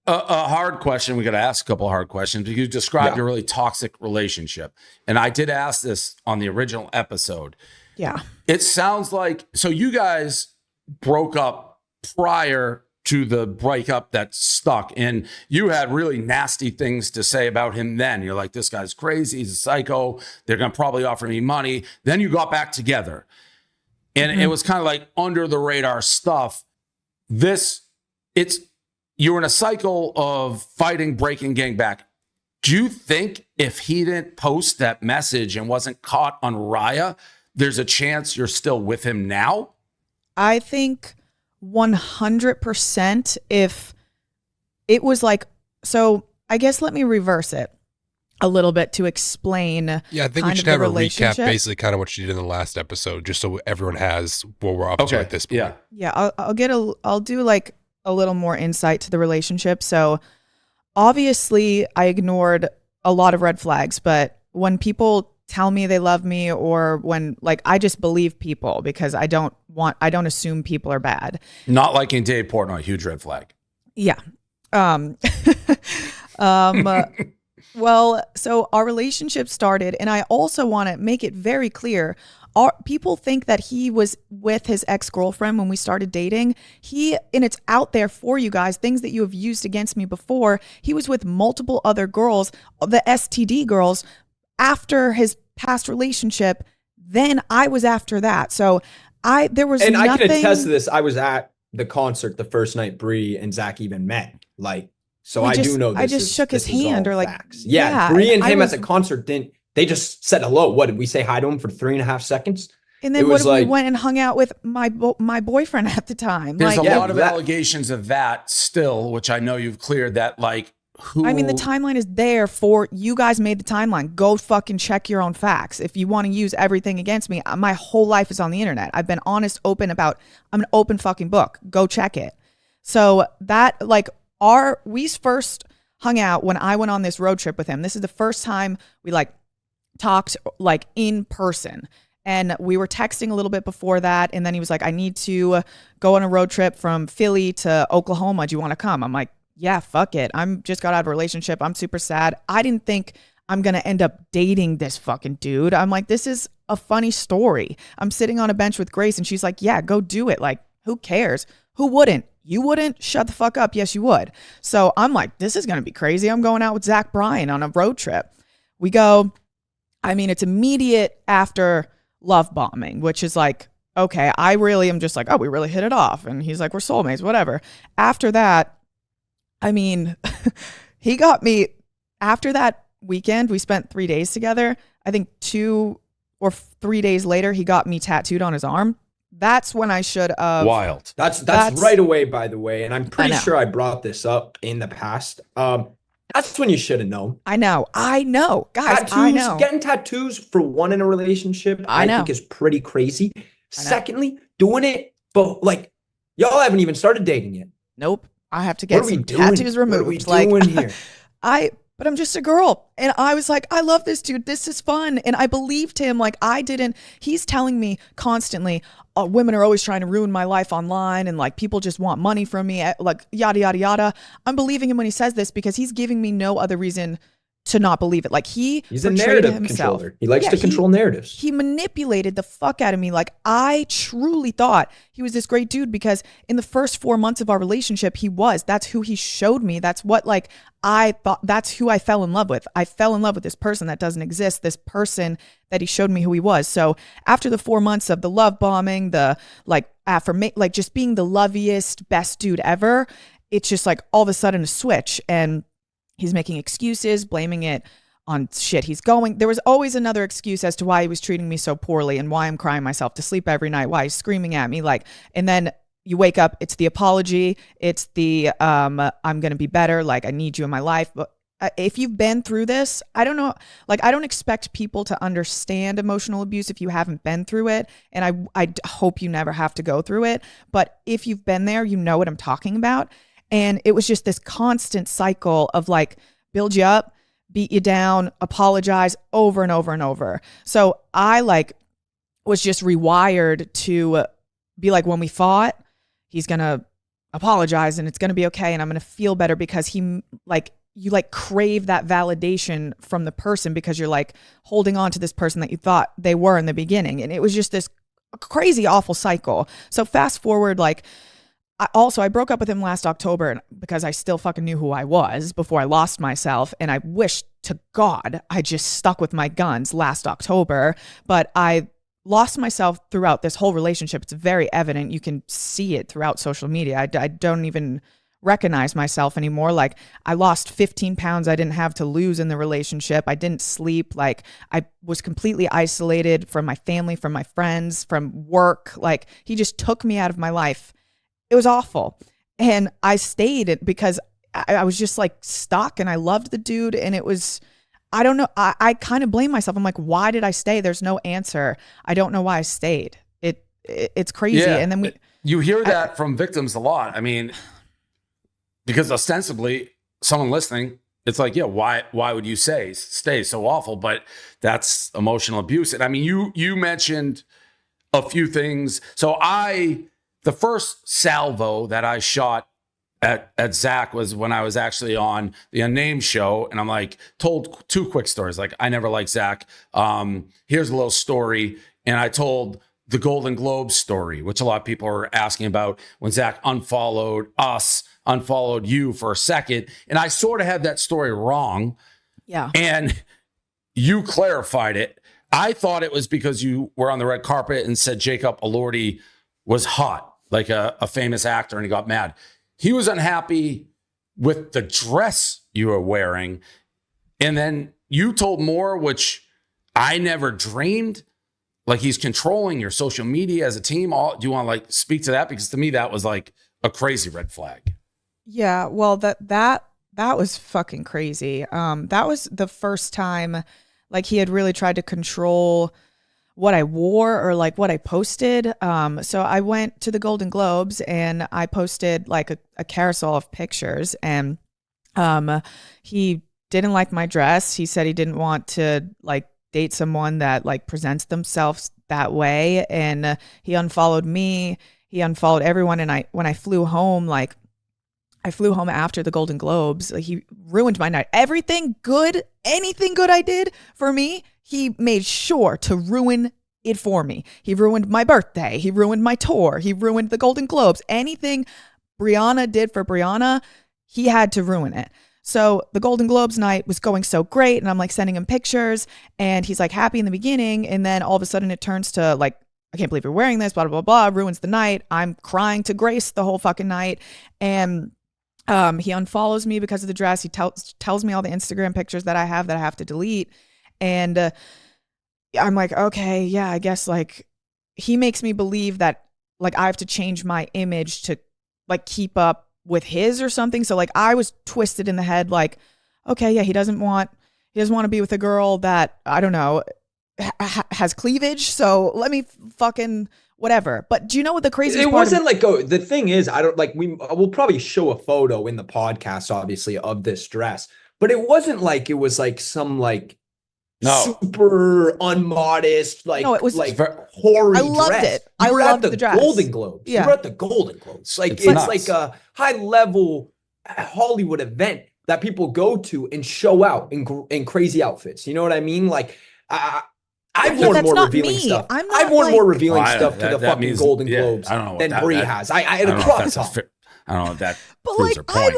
A hard question. We got to ask a couple of hard questions. You described a really toxic relationship. And I did ask this on the original episode. Yeah. It sounds like, so you guys broke up prior to the breakup that stuck, and you had really nasty things to say about him then. You're like, this guy's crazy. He's a psycho. They're going to probably offer me money. Then you got back together. And it was kind of like under the radar stuff. You were in a cycle of fighting, breaking, getting back. Do you think if he didn't post that message and wasn't caught on Raya, there's a chance you're still with him now? I think 100% if it was like, so I guess let me reverse it a little bit to explain. Yeah, I think we should have a recap, basically kind of what she did in the last episode, just so everyone has what we're up to at this point. Yeah, I'll do like a little more insight to the relationship. So obviously I ignored a lot of red flags, but when people tell me they love me, or when like I just believe people because I don't assume people are bad. Not liking Dave Portnoy, huge red flag. Yeah. Well, so our relationship started, and I also want to make it very clear. People think that he was with his ex-girlfriend when we started dating. And it's out there for you guys, things that you have used against me before. He was with multiple other girls, the STD girls, after his past relationship. Then I was after that. So there was and nothing. I can attest to this. I was at the concert the first night Bree and Zach even met. So I do know this. I just shook his hand or like, facts. Yeah, Bree and him at the concert they just said hello. What did we say hi to him for 3.5 seconds? And then we went and hung out with my boyfriend at the time. There's a lot of allegations of that still, which I know you've cleared that I mean, the timeline is there for you guys made the timeline. Go fucking check your own facts. If you want to use everything against me, my whole life is on the internet. I've been honest, open I'm an open fucking book. Go check it. So that we first hung out when I went on this road trip with him. This is the first time we talked in person. And we were texting a little bit before that. And then he was like, I need to go on a road trip from Philly to Oklahoma. Do you want to come? I'm like, yeah, fuck it. I'm just got out of a relationship. I'm super sad. I didn't think I'm going to end up dating this fucking dude. I'm like, this is a funny story. I'm sitting on a bench with Grace and she's like, yeah, go do it. Who cares? Who wouldn't? You wouldn't? Shut the fuck up. Yes, you would. So I'm like, this is going to be crazy. I'm going out with Zach Bryan on a road trip. We go, it's immediate after love bombing, which is okay, I really am just we really hit it off. And he's like, we're soulmates, whatever. After that, he got me, after that weekend, we spent 3 days together. I think 2 or 3 days later, he got me tattooed on his arm. That's when I should have. Wild. That's right away, by the way. And I'm pretty sure I brought this up in the past. That's when you should have known. I know. Guys, I know. Getting tattoos for one in a relationship, I think is pretty crazy. Secondly, doing it, but y'all haven't even started dating yet. Nope. I have to get some tattoos removed. What are we doing here? But I'm just a girl. And I was like, I love this dude. This is fun. And I believed him. He's telling me constantly, women are always trying to ruin my life online. And people just want money from me. Yada, yada, yada. I'm believing him when he says this because he's giving me no other reason to not believe it. He's a narrative controller. He likes to control narratives. He manipulated the fuck out of me. I truly thought he was this great dude because in the first 4 months of our relationship, that's who he showed me. That's what I thought, that's who I fell in love with. I fell in love with this person that doesn't exist, this person that he showed me who he was. So after the 4 months of the love bombing, the just being the loveliest, best dude ever, it's just all of a sudden a switch. And he's making excuses, blaming it on shit he's going. There was always another excuse as to why he was treating me so poorly and why I'm crying myself to sleep every night, why he's screaming at me. And then you wake up, it's the apology. It's the, I'm going to be better. I need you in my life. But if you've been through this, I don't know, I don't expect people to understand emotional abuse if you haven't been through it. And I hope you never have to go through it. But if you've been there, you know what I'm talking about. And it was just this constant cycle of build you up, beat you down, apologize over and over and over. So I was just rewired to be when we fought, he's going to apologize and it's going to be okay. And I'm going to feel better because you crave that validation from the person because you're holding on to this person that you thought they were in the beginning. And it was just this crazy, awful cycle. So fast forward, I broke up with him last October because I still fucking knew who I was before I lost myself. And I wish to God I just stuck with my guns last October. But I lost myself throughout this whole relationship. It's very evident. You can see it throughout social media. I don't even recognize myself anymore. Like I lost 15 pounds I didn't have to lose in the relationship. I didn't sleep. Like I was completely isolated from my family, from my friends, from work. Like he just took me out of my life. It was awful. And I stayed because I was just like stuck, and I loved the dude. And it was, I don't know. I kind of blame myself. I'm like, why did I stay? There's no answer. I don't know why I stayed. It's crazy. Yeah. And then you hear that from victims a lot. I mean, because ostensibly someone listening, it's like, yeah, why would you stay so awful? But that's emotional abuse. And I mean, you mentioned a few things. So the first salvo that I shot at Zach was when I was actually on the Unnamed show, and I'm like, told two quick stories. Like, I never liked Zach. Here's a little story. And I told the Golden Globe story, which a lot of people are asking about, when Zach unfollowed you for a second. And I sort of had that story wrong. Yeah. And you clarified it. I thought it was because you were on the red carpet and said Jacob Elordi was hot, like a famous actor, and he got mad. He was unhappy with the dress you were wearing. And then you told more, which I never dreamed. Like, he's controlling your social media as a team. Do you want to like speak to that? Because to me, that was like a crazy red flag. Yeah, well, that was fucking crazy. That was the first time like he had really tried to control what I wore or like what I posted. So I went to the Golden Globes and I posted like a carousel of pictures, and he didn't like my dress. He said he didn't want to like date someone that like presents themselves that way, and he unfollowed me. He unfollowed everyone. And when I flew home, like I flew home after the Golden Globes. Like, he ruined my night. Anything good I did for me, he made sure to ruin it for me. He ruined my birthday. He ruined my tour. He ruined the Golden Globes. Anything Brianna did for Brianna, he had to ruin it. So the Golden Globes night was going so great, and I'm like sending him pictures, and he's like happy in the beginning, and then all of a sudden it turns to like, I can't believe you're wearing this, blah, blah, blah, ruins the night. I'm crying to Grace the whole fucking night. And he unfollows me because of the dress. He tells me all the Instagram pictures that I have to delete. And I'm like, okay, yeah, I guess like he makes me believe that like I have to change my image to like keep up with his or something. So like I was twisted in the head, like, okay, yeah, he doesn't want to be with a girl that, I don't know, has cleavage. So let me fucking whatever. But do you know what the craziest it part wasn't like, the thing is, I don't like, we'll probably show a photo in the podcast, obviously, of this dress, but it wasn't like it was like some like super unmodest, like, no, it was like hoary I loved dress. it. I loved the dress. Golden Globes. Yeah. You were at the Golden Globes. Like, it's like a high level Hollywood event that people go to and show out in crazy outfits. You know what I mean? Like, I've worn more revealing stuff. I've worn more revealing stuff to the fucking Golden Globes than Brie has. I had a crop top. I don't know if that. But like, I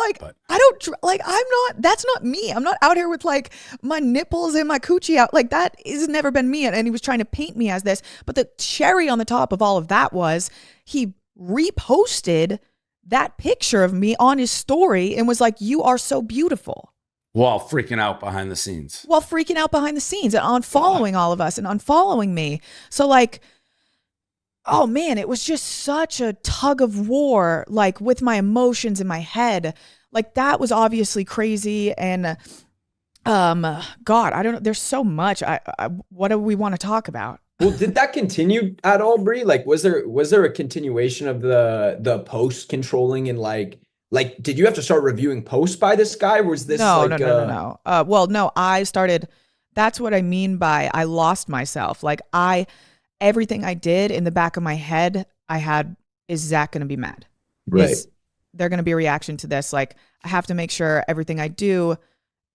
don't like. I'm not. That's not me. I'm not out here with like my nipples and my coochie out. Like, that has never been me. And he was trying to paint me as this. But the cherry on the top of all of that was he reposted that picture of me on his story and was like, "You are so beautiful." While freaking out behind the scenes. And unfollowing all of us and unfollowing me. So like, oh man, it was just such a tug of war, like with my emotions in my head. Like, that was obviously crazy. And God, I don't know. There's so much. What do we want to talk about? Well, did that continue at all, Brie? Like, was there a continuation of the post controlling and like, did you have to start reviewing posts by this guy? Or was this No. Well, no, I started. That's what I mean by I lost myself. Like, everything I did in the back of my head, I had, is Zach going to be mad? Right. Is there going to be a reaction to this? Like, I have to make sure everything I do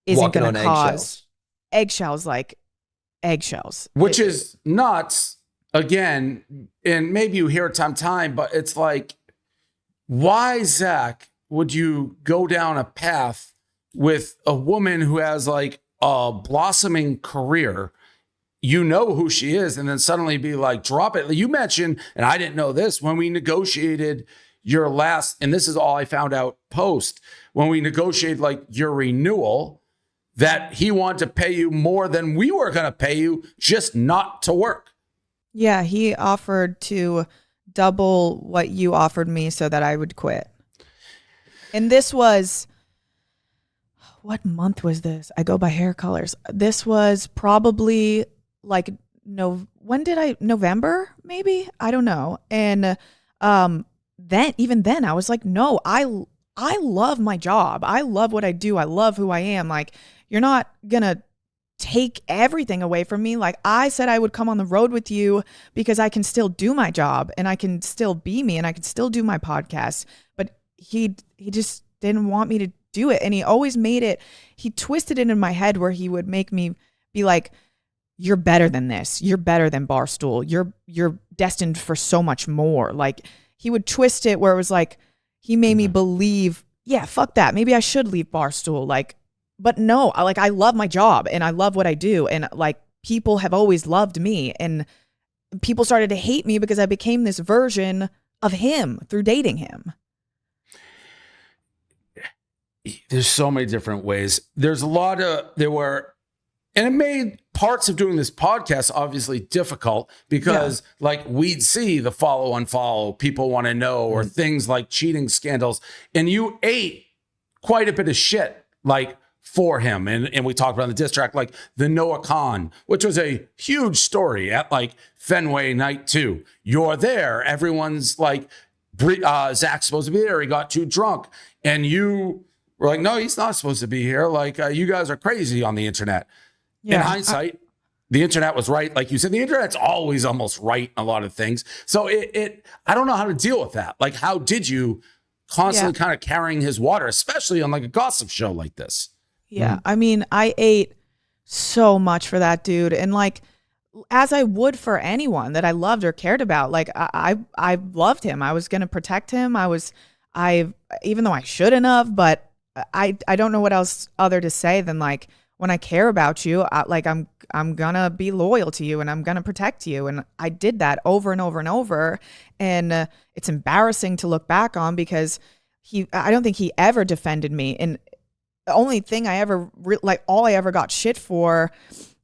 isn't going to cause eggshells. Which is nuts. Again, and maybe you hear it time, but it's like, why, Zach, would you go down a path with a woman who has like a blossoming career? You know who she is, and then suddenly be like, drop it. You mentioned, and I didn't know this, when we negotiated your last, and this is all I found out post, when we negotiated like your renewal, that he wanted to pay you more than we were going to pay you just not to work. Yeah, he offered to double what you offered me so that I would quit. And this was, what month was this? I go by hair colors. This was probably like November, maybe? I don't know. And then I was like, no, I love my job. I love what I do. I love who I am. Like, you're not gonna take everything away from me. Like, I said I would come on the road with you because I can still do my job and I can still be me and I can still do my podcast. But he just didn't want me to do it. And he always he twisted it in my head where he would make me be like, you're better than this. You're better than Barstool. You're destined for so much more. Like, he would twist it where it was like, he made me believe, yeah, fuck that. Maybe I should leave Barstool. Like, but no, I love my job and I love what I do. And like, people have always loved me, and people started to hate me because I became this version of him through dating him. There's so many different ways. And it made parts of doing this podcast obviously difficult because like we'd see the follow unfollow, people want to know, or things like cheating scandals. And you ate quite a bit of shit like for him. And we talked about the diss track, like the Noah Khan, which was a huge story at like Fenway night 2. You're there. Everyone's like, Zach's supposed to be there. He got too drunk. And you were like, no, he's not supposed to be here. Like, you guys are crazy on the internet. In hindsight, the internet was right. Like you said, the internet's always almost right in a lot of things. So I don't know how to deal with that. Like, how did you constantly kind of carrying his water, especially on like a gossip show like this? Yeah. I mean, I ate so much for that dude. And like, as I would for anyone that I loved or cared about, like I loved him. I was going to protect him. Even though I shouldn't have, but I don't know what else other to say than like, when I care about you, I'm gonna be loyal to you and I'm gonna protect you. And I did that over and over and over. And it's embarrassing to look back on because I don't think he ever defended me. And the only thing I ever, all I ever got shit for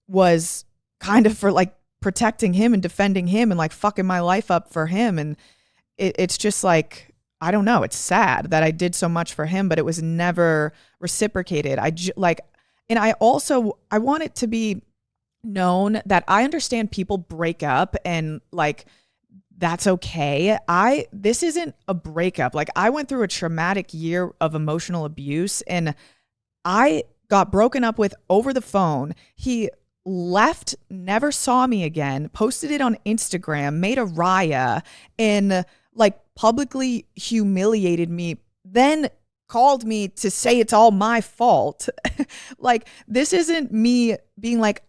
was kind of for like protecting him and defending him and like fucking my life up for him. And it's just like, I don't know. It's sad that I did so much for him, but it was never reciprocated. And I want it to be known that I understand people break up and like, that's okay. This isn't a breakup. Like, I went through a traumatic year of emotional abuse and I got broken up with over the phone. He left, never saw me again, posted it on Instagram, made a raya, and like publicly humiliated me. Then called me to say it's all my fault. Like, this isn't me being like,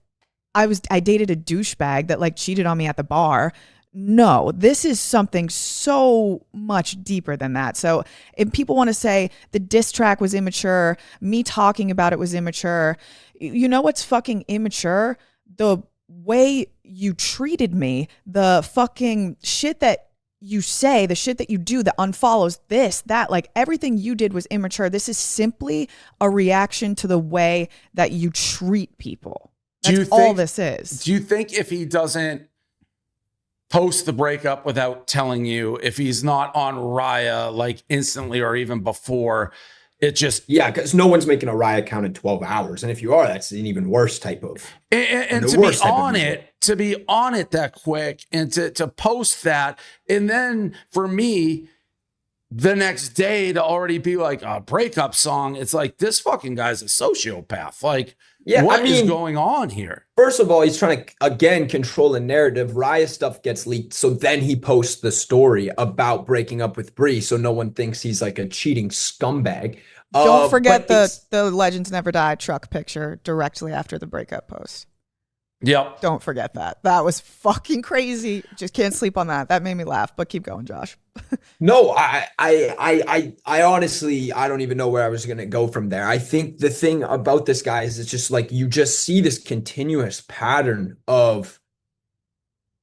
I dated a douchebag that like cheated on me at the bar. No, this is something so much deeper than that. So if people want to say the diss track was immature, me talking about it was immature, you know what's fucking immature? The way you treated me, the fucking shit that you say, the shit that you do, the unfollows, this, that, like everything you did was immature. This is simply a reaction to the way that you treat people. That's all this is. Do you think if he doesn't post the breakup without telling you, if he's not on Raya like instantly or even before, it just... Yeah, because no one's making a Raya count in 12 hours. And if you are, that's an even worse type of... And to be on it that quick and to post that. And then for me, the next day to already be like a breakup song, it's like, this fucking guy's a sociopath. Like, what is going on here? First of all, he's trying to, again, control the narrative. Raya stuff gets leaked. So then he posts the story about breaking up with Bree. So no one thinks he's like a cheating scumbag. Don't forget the Legends Never Die truck picture directly after the breakup post. Yep. Don't forget that. That was fucking crazy. Just can't sleep on that. That made me laugh, but keep going, Josh. No, I honestly, I don't even know where I was going to go from there. I think the thing about this guy is it's just like, you just see this continuous pattern of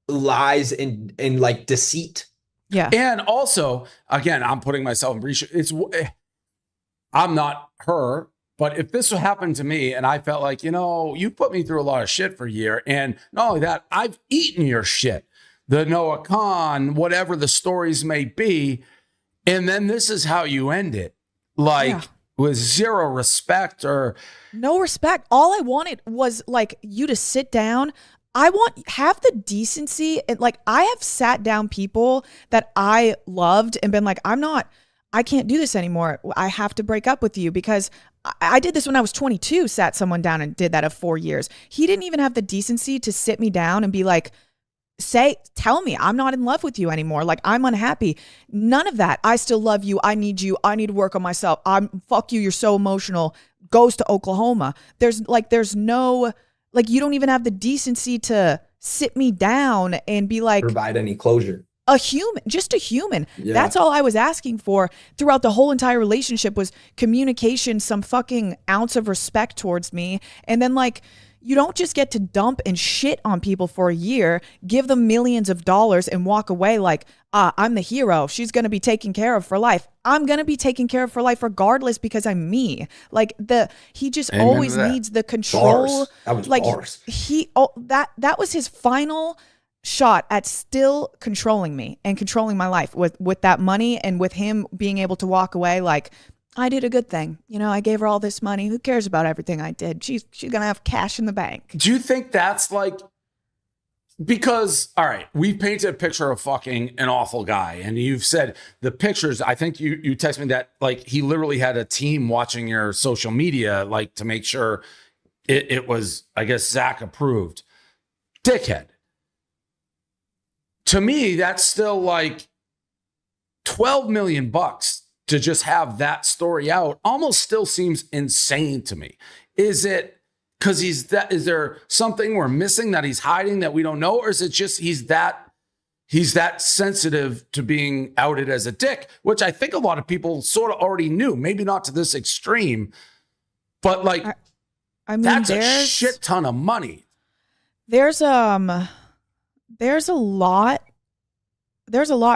lies and like deceit. Yeah. And also, again, I'm putting myself in breach. I'm not her, but if this happened to me and I felt like, you put me through a lot of shit for a year, and not only that, I've eaten your shit, the Noah Khan, whatever the stories may be, and then this is how you end it, with zero respect or no respect. All I wanted was like you to sit down. Have the decency, and like I have sat down people that I loved and been like, I can't do this anymore. I have to break up with you, because I did this when I was 22, sat someone down and did that of 4 years. He didn't even have the decency to sit me down and be like, tell me I'm not in love with you anymore. Like, I'm unhappy. None of that. I still love you. I need you. I need to work on myself. Fuck you. You're so emotional. Goes to Oklahoma. There's no, like, you don't even have the decency to sit me down and be like, provide any closure. Just a human. Yeah. That's all I was asking for throughout the whole entire relationship, was communication, some fucking ounce of respect towards me. And then, like, you don't just get to dump and shit on people for a year, give them millions of dollars and walk away like, I'm the hero. She's going to be taken care of for life. I'm going to be taken care of for life regardless, because I'm me. Like, he just Amen always to that. needs the control. Bars. That was like bars. That was his final shot at still controlling me and controlling my life with that money, and with him being able to walk away like, I did a good thing. I gave her all this money. Who cares about everything I did? She's going to have cash in the bank. Do you think that's like, because, all right, we painted a picture of fucking an awful guy, and you've said the pictures, I think you texted me that, like, he literally had a team watching your social media, like, to make sure it was, I guess, Zach approved. Dickhead. To me, that's still like $12 million to just have that story out. Almost still seems insane to me. Is it because is there something we're missing that he's hiding that we don't know? Or is it just he's that sensitive to being outed as a dick, which I think a lot of people sort of already knew, maybe not to this extreme, but like, I mean, that's a shit ton of money. There's a lot.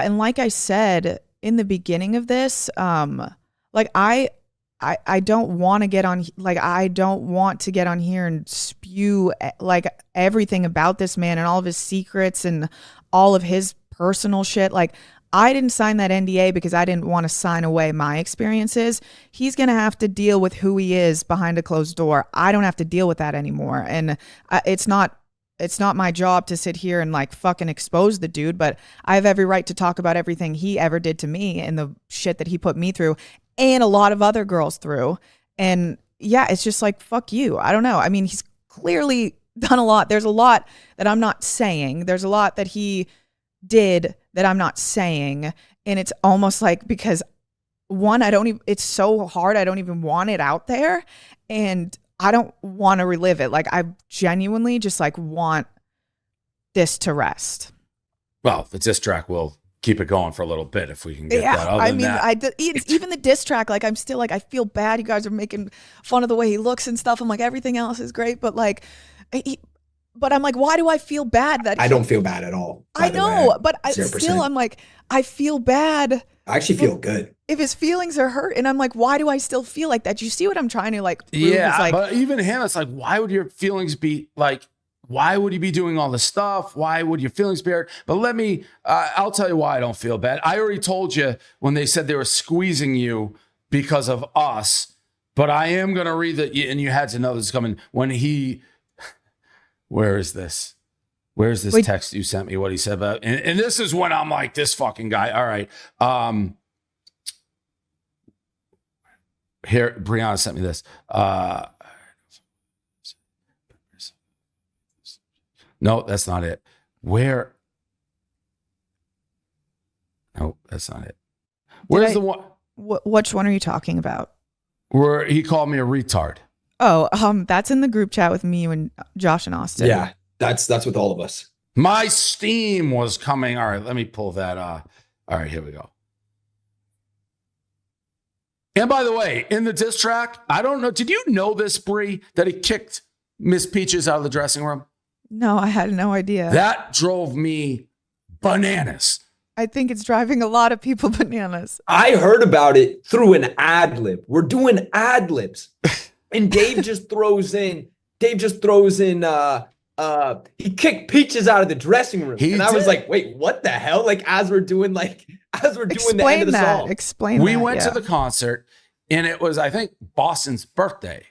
And like I said in the beginning of this, like I don't want to get on, like, I don't want to get on here and spew like everything about this man and all of his secrets and all of his personal shit. Like, I didn't sign that NDA because I didn't want to sign away my experiences. He's going to have to deal with who he is behind a closed door. I don't have to deal with that anymore. And it's not my job to sit here and like fucking expose the dude, but I have every right to talk about everything he ever did to me and the shit that he put me through and a lot of other girls through. And yeah, it's just like, fuck you. I don't know. I mean, he's clearly done a lot. There's a lot that I'm not saying. There's a lot that he did that I'm not saying. And it's almost like, because one, it's so hard. I don't even want it out there. And I don't want to relive it. Like, I genuinely just like want this to rest. Well, the diss track will keep it going for a little bit if we can get that. I mean, even the diss track, like, I'm still like, I feel bad. You guys are making fun of the way he looks and stuff. I'm like, everything else is great, but like, but I'm like, why do I feel bad that I don't feel bad at all. I know, but still, I'm like, I feel bad. I actually feel good. If his feelings are hurt, and I'm like, why do I still feel like that? You see what I'm trying to like prove? Yeah, like, but even him, it's like, why would your feelings be like, why would you be doing all this stuff? Why would your feelings be hurt? But I'll tell you why I don't feel bad. I already told you when they said they were squeezing you because of us, but I am going to read that, and you had to know this is coming. When where is this? Where's this text you sent me? What he said about, and this is when I'm like, this fucking guy. All right. Here, Brianna sent me this. No, that's not it. Where? No, that's not it. Where's the one? Which one are you talking about? Where he called me a retard. Oh, that's in the group chat with me and Josh and Austin. Yeah, that's with all of us. My steam was coming. All right, let me pull that. All right, here we go. And by the way, in the diss track, I don't know. Did you know this, Bree, that he kicked Miss Peaches out of the dressing room? No, I had no idea. That drove me bananas. I think it's driving a lot of people bananas. I heard about it through an ad lib. We're doing ad libs. And Dave just throws in, he kicked Peaches out of the dressing room. I was like, wait, what the hell? Like, as we're doing the end of the song. Explain We that, went to the concert, and it was, I think, Boston's birthday.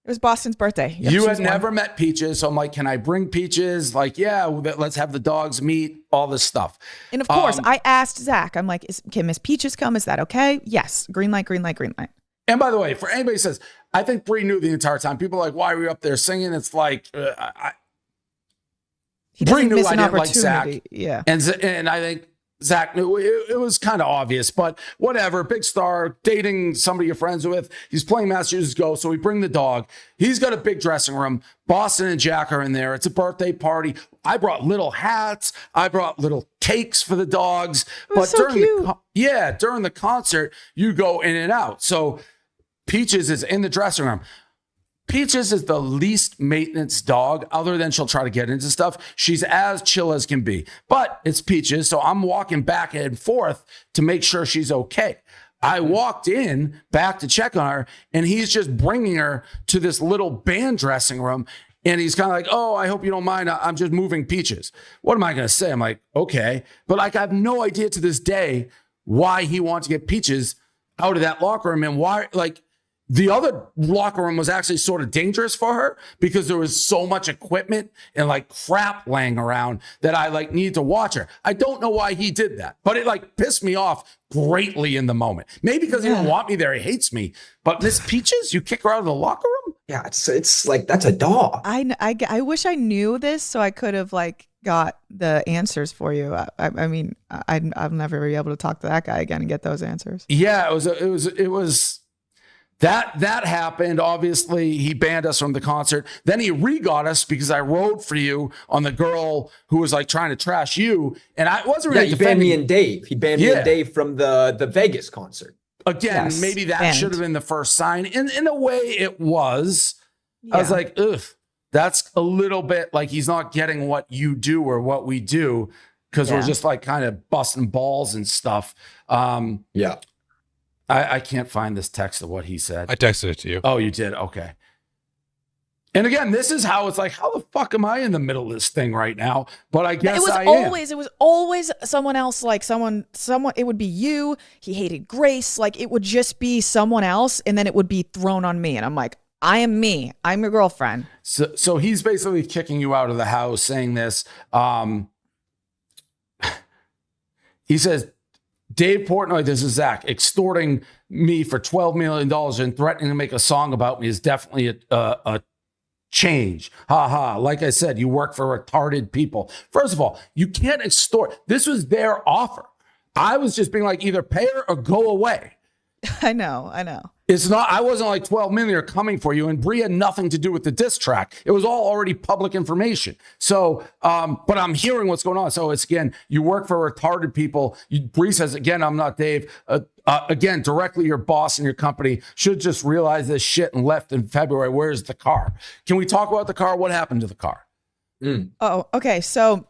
It was Boston's birthday. Yep, you had never met Peaches, so I'm like, can I bring Peaches? Like, yeah, let's have the dogs meet, all this stuff. And of course, I asked Zach, I'm like, can Miss Peaches come? Is that okay? Yes. Green light, green light, green light. And by the way, for anybody who says, I think Bree knew the entire time. People are like, why are we up there singing? It's like, Bree knew I didn't like Zach. Yeah. And I think Zach knew it was kind of obvious, but whatever. Big star, dating somebody you're friends with. He's playing Massachusetts Go, so we bring the dog. He's got a big dressing room. Boston and Jack are in there. It's a birthday party. I brought little hats. I brought little cakes for the dogs. But so during the concert, you go in and out. So Peaches is in the dressing room. Peaches is the least maintenance dog, other than she'll try to get into stuff. She's as chill as can be, but it's Peaches. So I'm walking back and forth to make sure she's okay. I walked in back to check on her, and he's just bringing her to this little band dressing room. And he's kind of like, oh, I hope you don't mind. I'm just moving Peaches. What am I going to say? I'm like, okay. But like, I have no idea to this day why he wants to get Peaches out of that locker room, and why, like, the other locker room was actually sort of dangerous for her because there was so much equipment and like crap laying around that I like need to watch her. I don't know why he did that, but it like pissed me off greatly in the moment. Maybe because he didn't want me there. He hates me. But Miss Peaches, you kick her out of the locker room? Yeah, it's like, that's a dog. I wish I knew this so I could have like got the answers for you. I mean, I'll never be able to talk to that guy again and get those answers. Yeah, it was. That happened. Obviously, he banned us from the concert. Then he re-got us because I rode for you on the girl who was like trying to trash you. And I wasn't really defending. Banned me and Dave. He banned me and Dave from the Vegas concert. Again, maybe that should have been the first sign. In a way, it was. Yeah. I was like, ugh, that's a little bit like he's not getting what you do or what we do because we're just like kind of busting balls and stuff. Yeah. I can't find this text of what he said. I texted it to you. Oh, you did? Okay. And again, this is how it's like, how the fuck am I in the middle of this thing right now? But I guess it was always someone else, like someone, it would be you. He hated Grace. Like it would just be someone else. And then it would be thrown on me. And I'm like, I am me. I'm your girlfriend. So he's basically kicking you out of the house saying this. He says, Dave Portnoy, this is Zach, extorting me for $12 million and threatening to make a song about me is definitely a change. Ha ha. Like I said, you work for retarded people. First of all, you can't extort. This was their offer. I was just being like, either pay her or go away. I know. It's not, I wasn't like 12 million are coming for you, and Bree had nothing to do with the diss track. It was all already public information. So, but I'm hearing what's going on. So it's, again, you work for retarded people. Bree says, again, I'm not Dave. Again, directly your boss and your company should just realize this shit and left in February. Where's the car? Can we talk about the car? What happened to the car? Oh, okay. So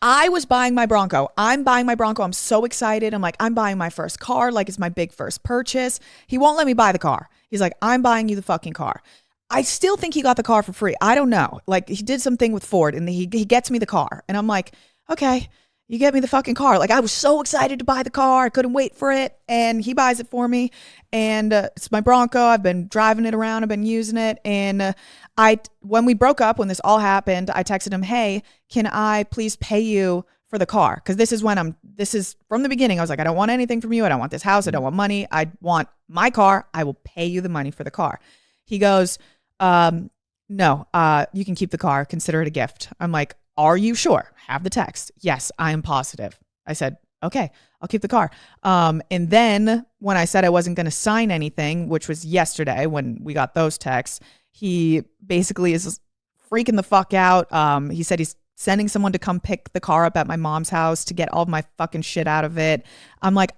I was buying my Bronco. I'm buying my Bronco. I'm so excited. I'm like, I'm buying my first car. Like, it's my big first purchase. He won't let me buy the car. He's like, I'm buying you the fucking car. I still think he got the car for free. I don't know. Like, he did something with Ford and he gets me the car. And I'm like, okay, you get me the fucking car. Like, I was so excited to buy the car. I couldn't wait for it. And he buys it for me. And it's my Bronco. I've been driving it around. I've been using it. And when we broke up, when this all happened, I texted him, hey, can I please pay you for the car? Because this is from the beginning. I was like, I don't want anything from you. I don't want this house. I don't want money. I want my car. I will pay you the money for the car. He goes, no, you can keep the car. Consider it a gift. I'm like, are you sure? Have the text. Yes, I am positive. I said, okay, I'll keep the car. And then when I said I wasn't going to sign anything, which was yesterday when we got those texts, he basically is freaking the fuck out. He said he's sending someone to come pick the car up at my mom's house to get all of my fucking shit out of it. I'm like,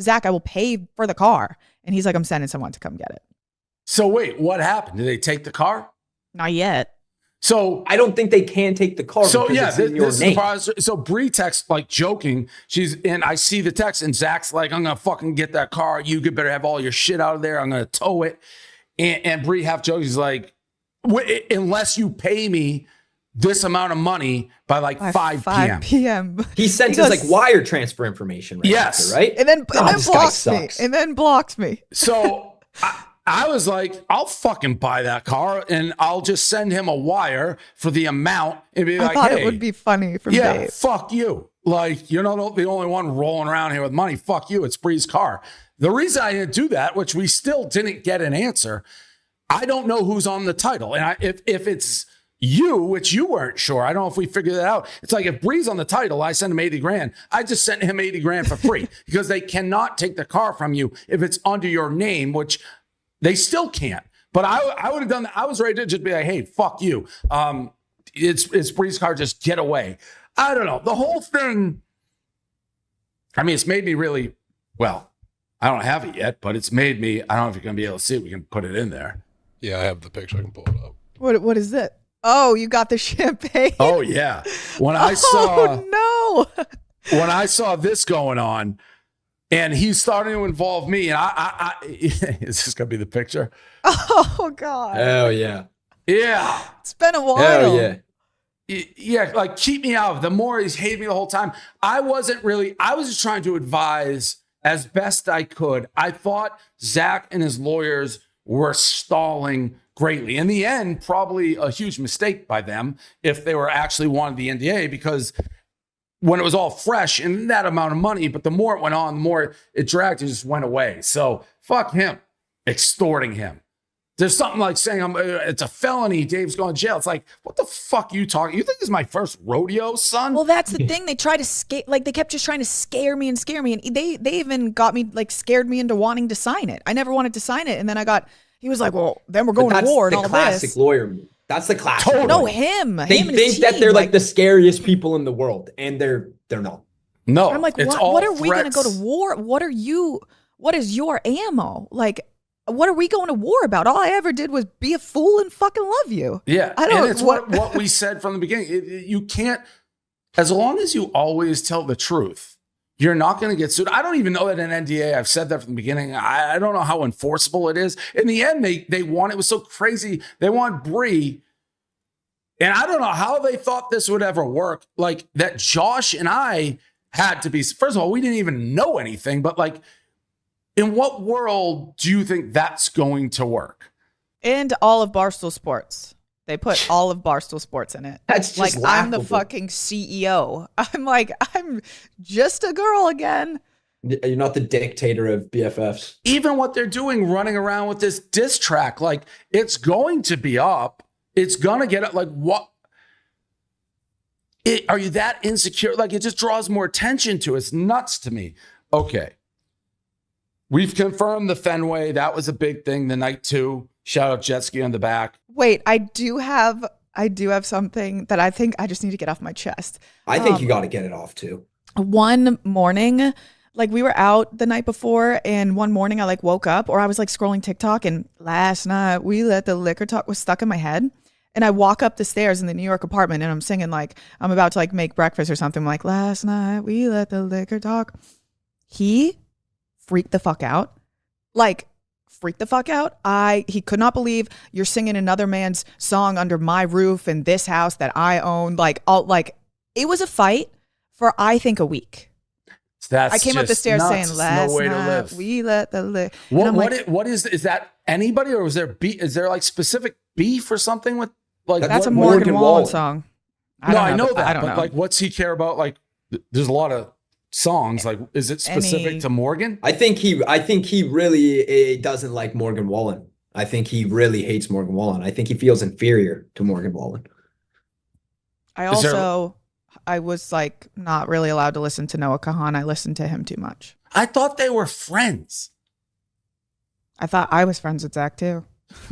Zach, I will pay for the car. And he's like, I'm sending someone to come get it. So wait, what happened? Did they take the car? Not yet. So I don't think they can take the car So because yeah, it's in your this is name. the process. So Bree texts like joking. I see the text, and Zach's like, "I'm gonna fucking get that car. You could better have all your shit out of there. I'm gonna tow it." And Bree half jokes, he's like, "Unless you pay me this amount of money by like 5 p.m. He sent goes, his like wire transfer information. Right Yes. after, right. And then this guy blocks me. sucks. And then blocks me. So I was like, I'll fucking buy that car, and I'll just send him a wire for the amount and be I like, thought hey, it would be funny from yeah, Dave. fuck you. Like, you're not the only one rolling around here with money. Fuck you. It's Bree's car. The reason I didn't do that, which we still didn't get an answer, I don't know who's on the title. And if it's you, which you weren't sure, I don't know if we figured that out. It's like if Bree's on the title, I send him 80 grand. I just sent him 80 grand for free because they cannot take the car from you if it's under your name, which they still can't. But I would have done that. I was ready to just be like, hey, fuck you. It's Bree's car. Just get away. I don't know. The whole thing, I mean, it's made me really, well, I don't have it yet, but it's made me, I don't know if you're going to be able to see it. We can put it in there. Yeah, I have the picture. I can pull it up. What is it? Oh, you got the champagne. Oh, yeah. When I saw, Oh, no. when I saw this going on, and he's starting to involve me, and I is this gonna be the picture? Oh, God. Oh yeah. Yeah, It's been a while. Oh yeah. yeah. Like keep me out of it. The more he's hated me the whole time. I was just trying to advise as best I could. I thought Zach and his lawyers were stalling greatly. In the end, probably a huge mistake by them if they were actually wanted the NDA, because when it was all fresh and that amount of money, but the more it went on, the more it dragged, it just went away. So fuck him, extorting him. There's something like saying it's a felony, Dave's going to jail. It's like, what the fuck are you talking? You think this is my first rodeo, son? Well, that's the thing. They try to scare, like they kept just trying to scare me. And they even got me, like scared me into wanting to sign it. I never wanted to sign it. And then he was like, well, then we're going to war and all classic this. lawyer move. That's the classic. Totally. No, him. They him and his think that team, they're like the scariest people in the world, and they're not. No, I'm like, it's what? all What are we going to go threats. to war? What is your ammo? Like, what are we going to war about? All I ever did was be a fool and fucking love you. Yeah, I don't. and it's what we said from the beginning. You can't, as long as you always tell the truth, you're not going to get sued. I don't even know that an NDA. I've said that from the beginning. I don't know how enforceable it is. In the end, they want, it was so crazy. They want Bree, and I don't know how they thought this would ever work. Like that, Josh and I had to be. First of all, we didn't even know anything, but like, in what world do you think that's going to work? And all of Barstool Sports. They put all of Barstool Sports in it. That's like just I'm the laughable. fucking CEO. I'm just a girl again. You're not the dictator of BFFs. Even what they're doing, running around with this diss track, like it's going to be up. It's going to get up. Like what? Are you that insecure? Like it just draws more attention to it. It's nuts to me. Okay. We've confirmed the Fenway. That was a big thing the night too. Shout out jet ski on the back. Wait, I do have something that I think I just need to get off my chest. I think you got to get it off too. One morning, like we were out the night before, and one morning I like woke up, or I was like scrolling TikTok, and last night we let the liquor talk was stuck in my head. And I walk up the stairs in the New York apartment, and I'm singing like I'm about to like make breakfast or something. I'm like, last night we let the liquor talk. He freaked the fuck out. Like freaked the fuck out. He could not believe you're singing another man's song under my roof in this house that I own. Like it was a fight for I think a week. I came up the stairs saying, "Last night we let the liquor." What is that? Anybody, or was there beef? Is there like specific beef or something with like? That's a Morgan Morgan Wallen Wallen song. I know that. I don't but know. like, what's he care about? Like, there's a lot of songs. Like, is it specific to Morgan? I think he really doesn't like Morgan Wallen. I think he really hates Morgan Wallen. I think he feels inferior to Morgan Wallen. I was like not really allowed to listen to Noah Kahan. I listened to him too much. I thought they were friends. I thought I was friends with Zach too.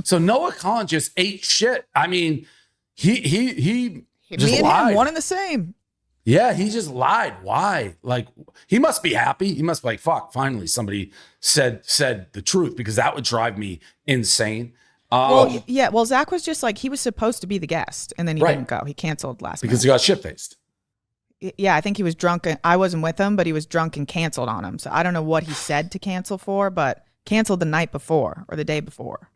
So Noah Kahan just ate shit. I mean, he just Me and lied. him, one and the same. Yeah, he just lied. Why? Like, he must be happy. He must be like, fuck, finally somebody said the truth, because that would drive me insane. Well, yeah. Well, Zach was just like, he was supposed to be the guest, and then he Right. didn't go. He canceled last because minute. he got shit-faced. Yeah, I think he was drunk. I wasn't with him, but he was drunk and canceled on him. So I don't know what he said to cancel for, but canceled the night before or the day before.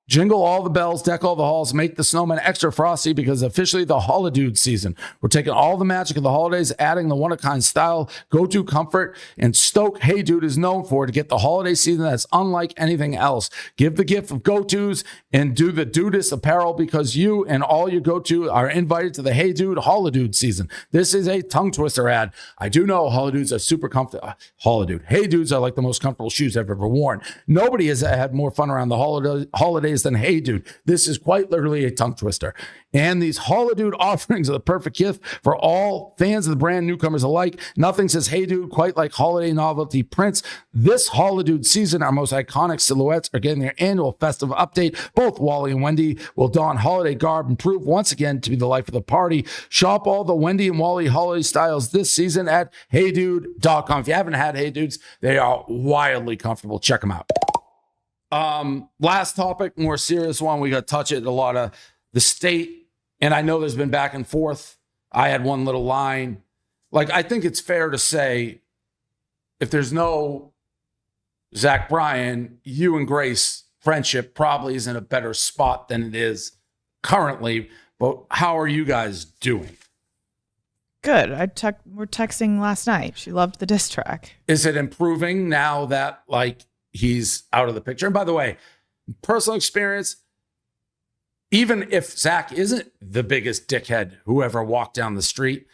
Jingle all the bells, deck all the halls, make the snowman extra frosty because officially the Holidude season. We're taking all the magic of the holidays, adding the one-of-kind style, go-to comfort, and stoke Hey Dude is known for to get the holiday season that's unlike anything else. Give the gift of go-tos and do the dudest apparel because you and all your go-to are invited to the Hey Dude Holidude season. This is a tongue twister ad. I do know Holidudes are super comfortable. Holidude. Hey Dudes are like the most comfortable shoes I've ever worn. Nobody has had more fun around the holidays than Hey Dude. This is quite literally a tongue twister. And these Holidude offerings are the perfect gift for all fans of the brand, newcomers alike. Nothing says Hey Dude quite like holiday novelty prints. This Holidude season, our most iconic silhouettes are getting their annual festive update. Both Wally and Wendy will don holiday garb and prove once again to be the life of the party. Shop all the Wendy and Wally holiday styles this season at heydude.com. If you haven't had Hey Dudes, they are wildly comfortable. Check them out. Last topic, more serious one. We got to touch it a lot of the state. And I know there's been back and forth. I had one little line. Like, I think it's fair to say if there's no Zach Bryan, you and Grace friendship probably is in a better spot than it is currently. But how are you guys doing? Good. We're texting last night. She loved the diss track. Is it improving now that, like, he's out of the picture? And by the way, personal experience, even if Zach isn't the biggest dickhead who ever walked down the street,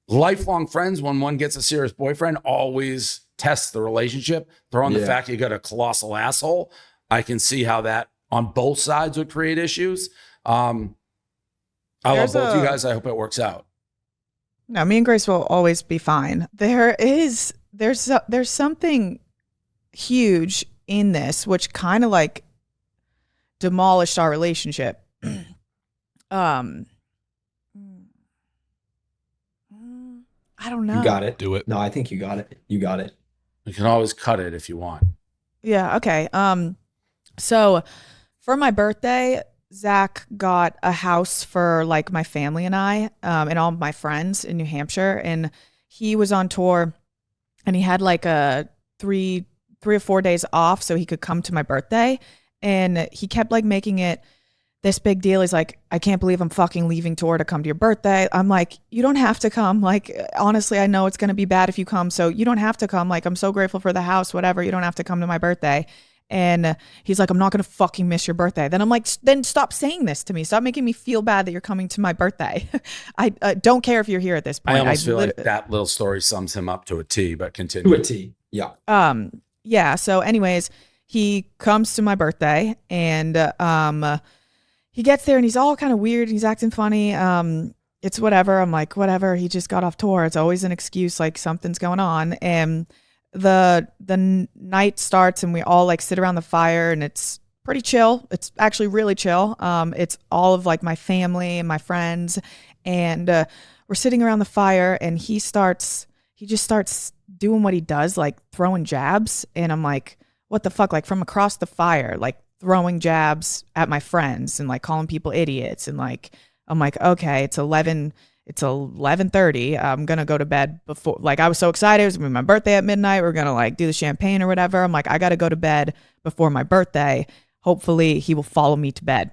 lifelong friends, when one gets a serious boyfriend, always tests the relationship. Throw on the fact you got a colossal asshole. I can see how that on both sides would create issues. I love both you guys. I hope it works out. No, me and Grace will always be fine. There's something huge in this, which kind of like demolished our relationship. I don't know. You got it. Do it. No, I think you got it. You got it. You can always cut it if you want. Yeah. Okay. So for my birthday, Zach got a house for like my family and I, and all my friends in New Hampshire. And he was on tour and he had like a three or 4 days off so he could come to my birthday. And he kept like making it this big deal. He's like, I can't believe I'm fucking leaving tour to come to your birthday. I'm like, you don't have to come. Like, honestly, I know it's going to be bad if you come. So you don't have to come. Like, I'm so grateful for the house, whatever. You don't have to come to my birthday. And he's like, I'm not going to fucking miss your birthday. Then I'm like, then stop saying this to me. Stop making me feel bad that you're coming to my birthday. I don't care if you're here at this point. I almost feel like that little story sums him up to a T, but continue. To a T. Yeah. Yeah. So anyways, he comes to my birthday and he gets there and he's all kind of weird. He's acting funny. It's whatever. I'm like, whatever. He just got off tour. It's always an excuse, like something's going on. And the night starts and we all like sit around the fire and it's pretty chill. It's actually really chill. It's all of like my family and my friends, and we're sitting around the fire and he just starts doing what he does, like throwing jabs. And I'm like, what the fuck? Like from across the fire, like throwing jabs at my friends and like calling people idiots. And like, I'm like, okay, it's 11:30. I'm going to go to bed before, like I was so excited. It was going to be my birthday at midnight. We're going to like do the champagne or whatever. I'm like, I got to go to bed before my birthday. Hopefully he will follow me to bed.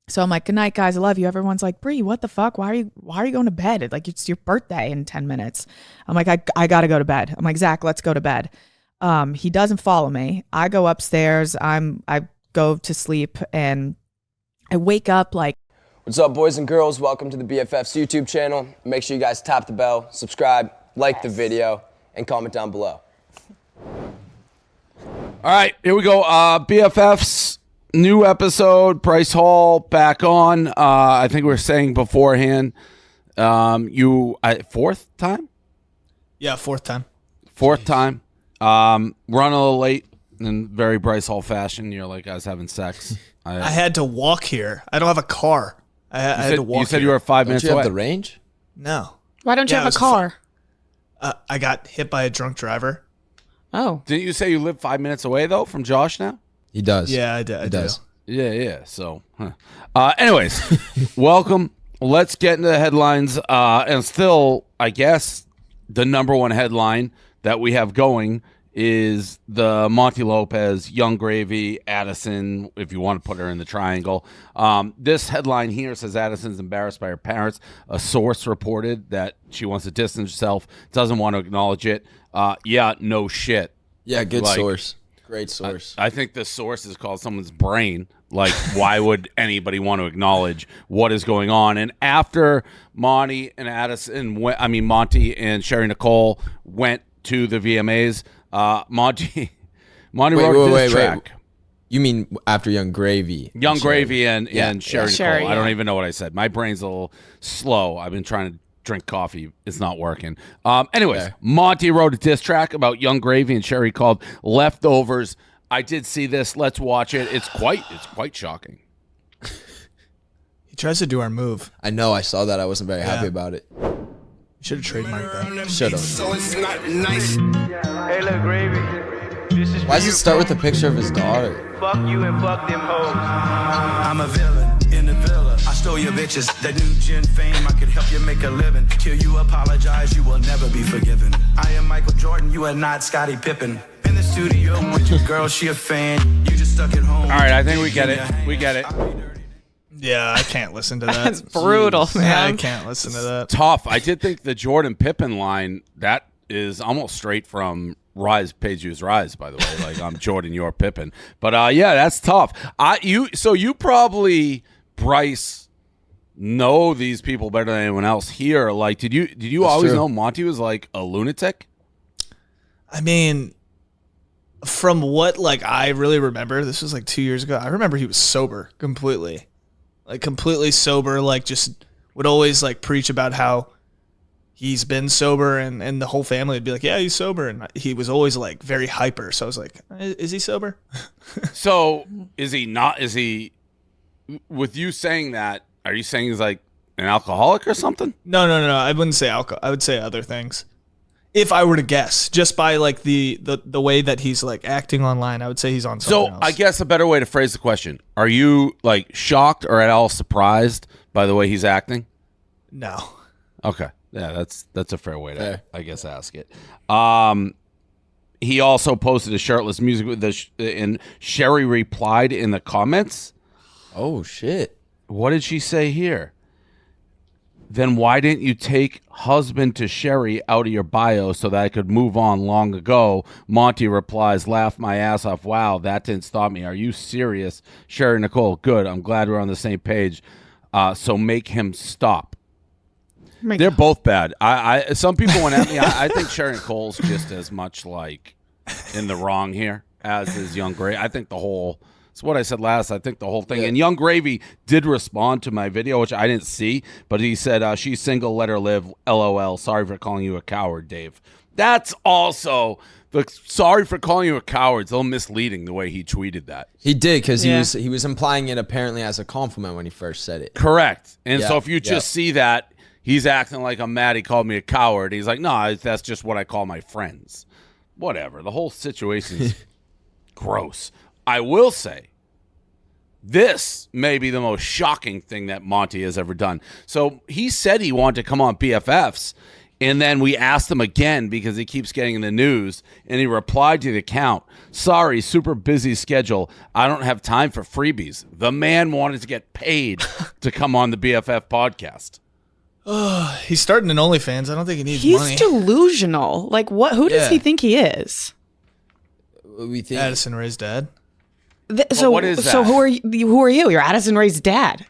So I'm like, good night, guys. I love you. Everyone's like, Bree, what the fuck? Why are you going to bed? Like, it's your birthday in 10 minutes. I'm like, I got to go to bed. I'm like, Zach, let's go to bed. He doesn't follow me. I go upstairs. I go to sleep and I wake up like, What's up, boys and girls? Welcome to the BFFs YouTube channel. Make sure you guys tap the bell, subscribe, like the video, and comment down below. All right, here we go. BFFs, new episode, Bryce Hall back on. I think we were saying beforehand, fourth time? Yeah, fourth time. Fourth time. Run a little late in very Bryce Hall fashion. You're like, guys having sex. I had to walk here. I don't have a car. I had to walk. You said here. you were 5 minutes Don't you away. have the range? No. why don't you Yeah, have a car? I got hit by a drunk driver. Oh, Didn't you say you live 5 minutes away though from Josh now? He does. Yeah, I did. He does. Yeah. So, anyways, welcome. Let's get into the headlines. And still, I guess the number one headline that we have going is the Monty Lopez, Young Gravy, Addison, if you want to put her in the triangle. This headline here says Addison's embarrassed by her parents. A source reported that she wants to distance herself, doesn't want to acknowledge it. Yeah, no shit. Yeah, good source. Great source. I think the source is called someone's brain. Like, why would anybody want to acknowledge what is going on? And after Monty and Monty and Sherry Nicole went to the VMAs, Monty wrote a diss track. You mean after Young Gravy? Young Gravy and Sherry Nicole. Yeah. I don't even know what I said. My brain's a little slow. I've been trying to drink coffee. It's not working. Anyways, Monty wrote a diss track about Young Gravy and Sherry called Leftovers. I did see this. Let's watch it. It's quite shocking. He tries to do our move. I know. I saw that. I wasn't very happy about it. Should have trademarked that. Should have. So it's not nice. Hey, look, Gravy. Why does it start with a picture of his daughter? Fuck you and fuck them hoes. I'm a villain in the villa. I stole your bitches. That new gen fame, I could help you make a living. Till you apologize, you will never be forgiven. I am Michael Jordan, you are not Scottie Pippen. In the studio with your girl, she a fan. You just stuck at home. All right, I think we get it. We get it. Yeah, I can't listen to that. That's brutal, Yeah, man. I can't listen to that. Tough. I did think the Jordan Pippen line, that is almost straight from Rise, Page Use Rise, by the way. Like, I'm Jordan, you're Pippen. But yeah, that's tough. So you probably, Bryce, know these people better than anyone else here. Like, did you always know Monty was like a lunatic? I mean, from what I really remember, this was 2 years ago. I remember he was sober completely, completely sober. Just would always preach about how he's been sober, and the whole family would be like, yeah, he's sober, and he was always very hyper. So I was like, is he sober? So is he not? Is he? With you saying that, are you saying he's like an alcoholic or something? No. I wouldn't say alcohol. I would say other things. If I were to guess, just by the way that he's acting online, I would say he's on something else. I guess a better way to phrase the question: are you shocked or at all surprised by the way he's acting? No. Okay, yeah, that's a fair way to I guess ask it. He also posted a shirtless music with and Sherry replied in the comments. Oh shit! What did she say here? Then why didn't you take husband to Sherry out of your bio so that I could move on long ago? Monty replies, laugh my ass off. Wow, that didn't stop me. Are you serious? Sherry Nicole, good. I'm glad we're on the same page. So make him stop. They're both bad. I some people went at me. I think Sherry Nicole's just as much in the wrong here as is Young Gravy. I think it's what I said last. I think the whole thing. Yeah. And Young Gravy did respond to my video, which I didn't see, but he said, she's single, let her live, LOL. Sorry for calling you a coward, Dave. That's also, sorry for calling you a coward. It's a little misleading the way he tweeted that. He did, because he was implying it apparently as a compliment when he first said it. Correct. And so if you just see that, he's acting like I'm mad he called me a coward. He's like, no, that's just what I call my friends. Whatever. The whole situation's gross. I will say, this may be the most shocking thing that Monty has ever done. So he said he wanted to come on BFFs, and then we asked him again because he keeps getting in the news, and he replied to the account, sorry, super busy schedule. I don't have time for freebies. The man wanted to get paid to come on the BFF podcast. He's starting an OnlyFans. I don't think he needs money. He's delusional. What? Who does he think he is? We think Addison Rae's dad. What is that? So who are you? You're Addison Rae's dad.